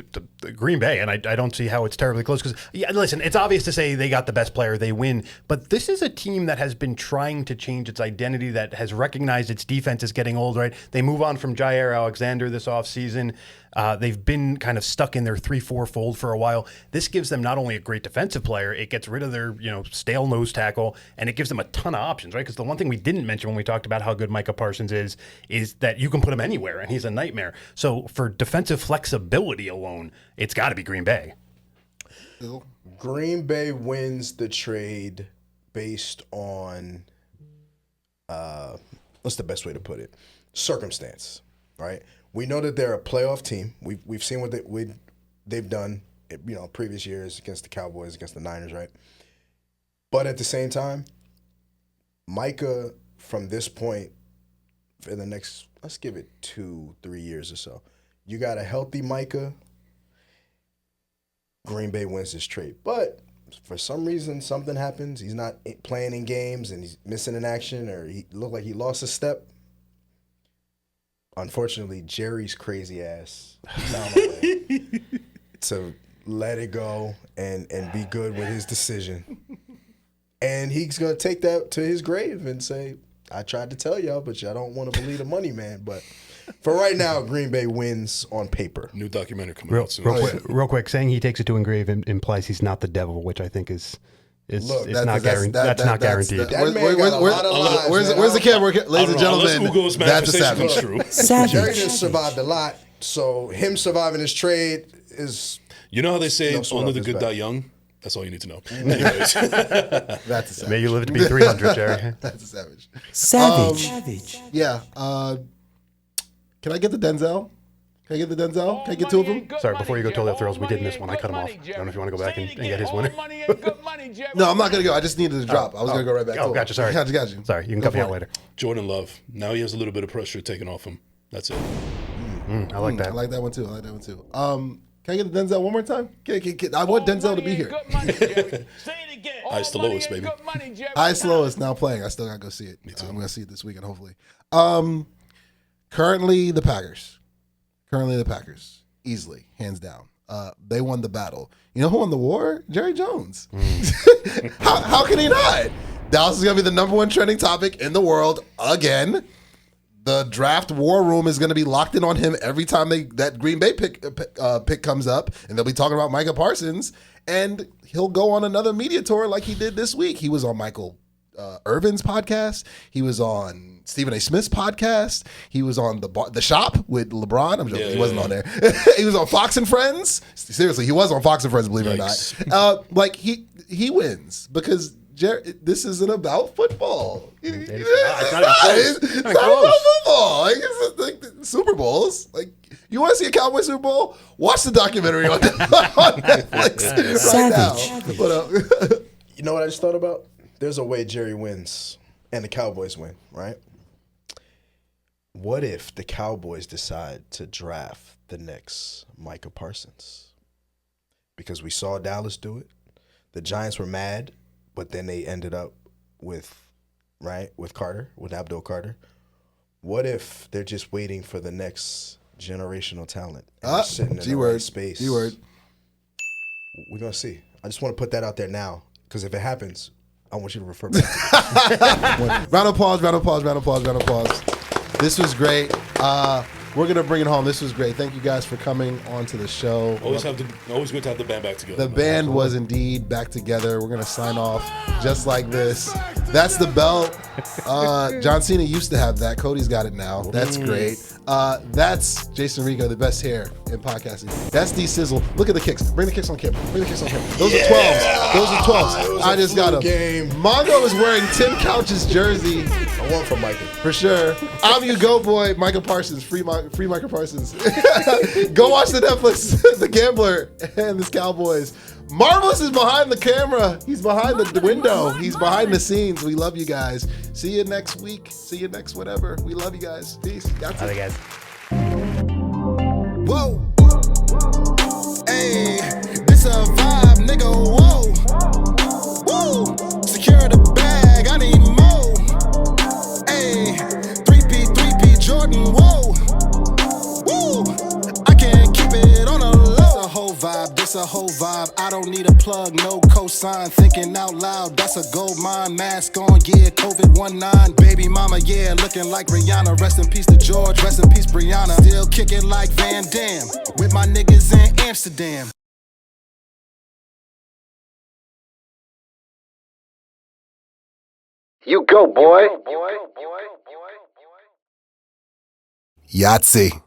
Speaker 8: Green Bay, and I don't see how it's terribly close because, listen, it's obvious to say they got the best player, they win, but this is a team that has been trying to change its identity, that has recognized its defense is getting old, right? They move on from Jair Alexander this offseason. They've been kind of stuck in their 3-4 fold for a while. This gives them not only a great defensive player, it gets rid of their stale nose tackle, and it gives them a ton of options, right? Because the one thing we didn't mention when we talked about how good Micah Parsons is that you can put him anywhere, and he's a nightmare. So for defensive flexibility alone, it's got to be Green Bay.
Speaker 7: Green Bay wins the trade based on, what's the best way to put it? Circumstance, right? We know that they're a playoff team. We've seen what they've done, previous years against the Cowboys, against the Niners, right? But at the same time, Micah, from this point, for the next, let's give it 2-3 years or so, you got a healthy Micah, Green Bay wins this trade. But for some reason, something happens. He's not playing in games and he's missing in action, or he looked like he lost a step. Unfortunately, Jerry's crazy ass found a way to let it go and be good with his decision. And he's going to take that to his grave and say, I tried to tell y'all, but y'all don't want to believe the money man. But for right now, Green Bay wins on paper.
Speaker 4: New documentary coming out soon.
Speaker 2: Real quick, saying he takes it to engrave implies he's not the devil, which I think is
Speaker 7: Look,
Speaker 2: it's not guaranteed. That's not guaranteed.
Speaker 7: That man got a lot of lives,
Speaker 1: where's the camera, ladies and gentlemen?
Speaker 4: Ugo's
Speaker 1: That's a
Speaker 4: manifestation
Speaker 1: savage.
Speaker 4: comes true.
Speaker 7: Jerry just survived a lot, so him surviving his trade is.
Speaker 4: You know how they say
Speaker 7: No sweat
Speaker 4: only
Speaker 7: off
Speaker 4: the
Speaker 7: his
Speaker 4: good
Speaker 7: back.
Speaker 4: die young? That's all you need to know. Anyways.
Speaker 1: That's a savage.
Speaker 8: May you live to be 300, Jerry.
Speaker 1: That's a savage.
Speaker 9: Savage.
Speaker 1: Yeah. Can I get the Denzel? Can I get the Denzel? Can I get two of them?
Speaker 8: Sorry, before you go to the thrills, we did miss one. I cut him off. I don't know if you want to go back and get his winner.
Speaker 1: No, I'm not going to go. I just needed to drop. I was going to go right back to
Speaker 8: Oh,
Speaker 1: him.
Speaker 8: gotcha. Sorry.
Speaker 1: Got you.
Speaker 8: Sorry, you can cut me out later.
Speaker 4: Jordan Love. Now he has a little bit of pressure taken off him. That's it.
Speaker 8: I like that.
Speaker 1: I like that one too. Can I get the Denzel one more time? I want Denzel to be here.
Speaker 4: Ice the lowest, baby.
Speaker 1: Ice Lois now playing. I still got to go see it. Me too. I'm going to see it this weekend, hopefully. Currently the Packers. Easily, hands down. They won the battle. You know who won the war? Jerry Jones. How can he not? Dallas is going to be the #1 trending topic in the world again. The draft war room is going to be locked in on him every time that Green Bay pick comes up, and they'll be talking about Micah Parsons, and he'll go on another media tour like he did this week. He was on Michael Irvin's podcast. He was on Stephen A. Smith's podcast. He was on the Shop with LeBron. I'm joking. He wasn't on there. He was on Fox and Friends. Seriously, he was on Fox and Friends, believe it or not. He wins because this isn't about football. It's not about football. It's like Super Bowls. Like, you want to see a Cowboy Super Bowl? Watch the documentary on Netflix right now.
Speaker 7: You know what I just thought about? There's a way Jerry wins and the Cowboys win, right? What if the Cowboys decide to draft the next Micah Parsons? Because we saw Dallas do it. The Giants were mad, but then they ended up with Carter, with Abdul Carter. What if they're just waiting for the next generational talent? And they're sitting in the right space.
Speaker 1: G-word.
Speaker 7: We're going to see. I just want to put that out there now, because if it happens, I want you to refer back to it.
Speaker 1: Round of applause. This was great. We're going to bring it home. This was great. Thank you guys for coming on to the show.
Speaker 4: Always good to have the band back together.
Speaker 1: The band was indeed back together. We're going to sign off just like this. That's the belt. John Cena used to have that. Cody's got it now. That's great. That's Jason Rico, the best hair in podcasting. That's D Sizzle. Look at the kicks. Bring the kicks on camera. Those are 12s. I just got them. Mongo is wearing Tim Couch's jersey.
Speaker 7: I want from Micah.
Speaker 1: For sure. I'm U-Goboy, Micah Parsons. Free Micah Parsons. Go watch the Netflix, The Gambler, and this Cowboys. Marvelous is behind the camera. He's behind the window. He's behind the scenes. We love you guys. See you next week. See you next whatever. We love you guys. Peace. That's it.
Speaker 8: guys.
Speaker 10: Whoa. Hey, this a vibe, nigga. Whoa. Woo. Secure the bag. I need more. Hey, 3P3 vibe. I don't need a plug, no cosign. Thinking out loud, that's a gold mine. Mask on, yeah, COVID-19. Baby mama, yeah, looking like Rihanna. Rest in peace to George, rest in peace Brianna. Still kicking like Van Damme with my niggas in Amsterdam.
Speaker 3: You go, boy.
Speaker 1: Yahtzee.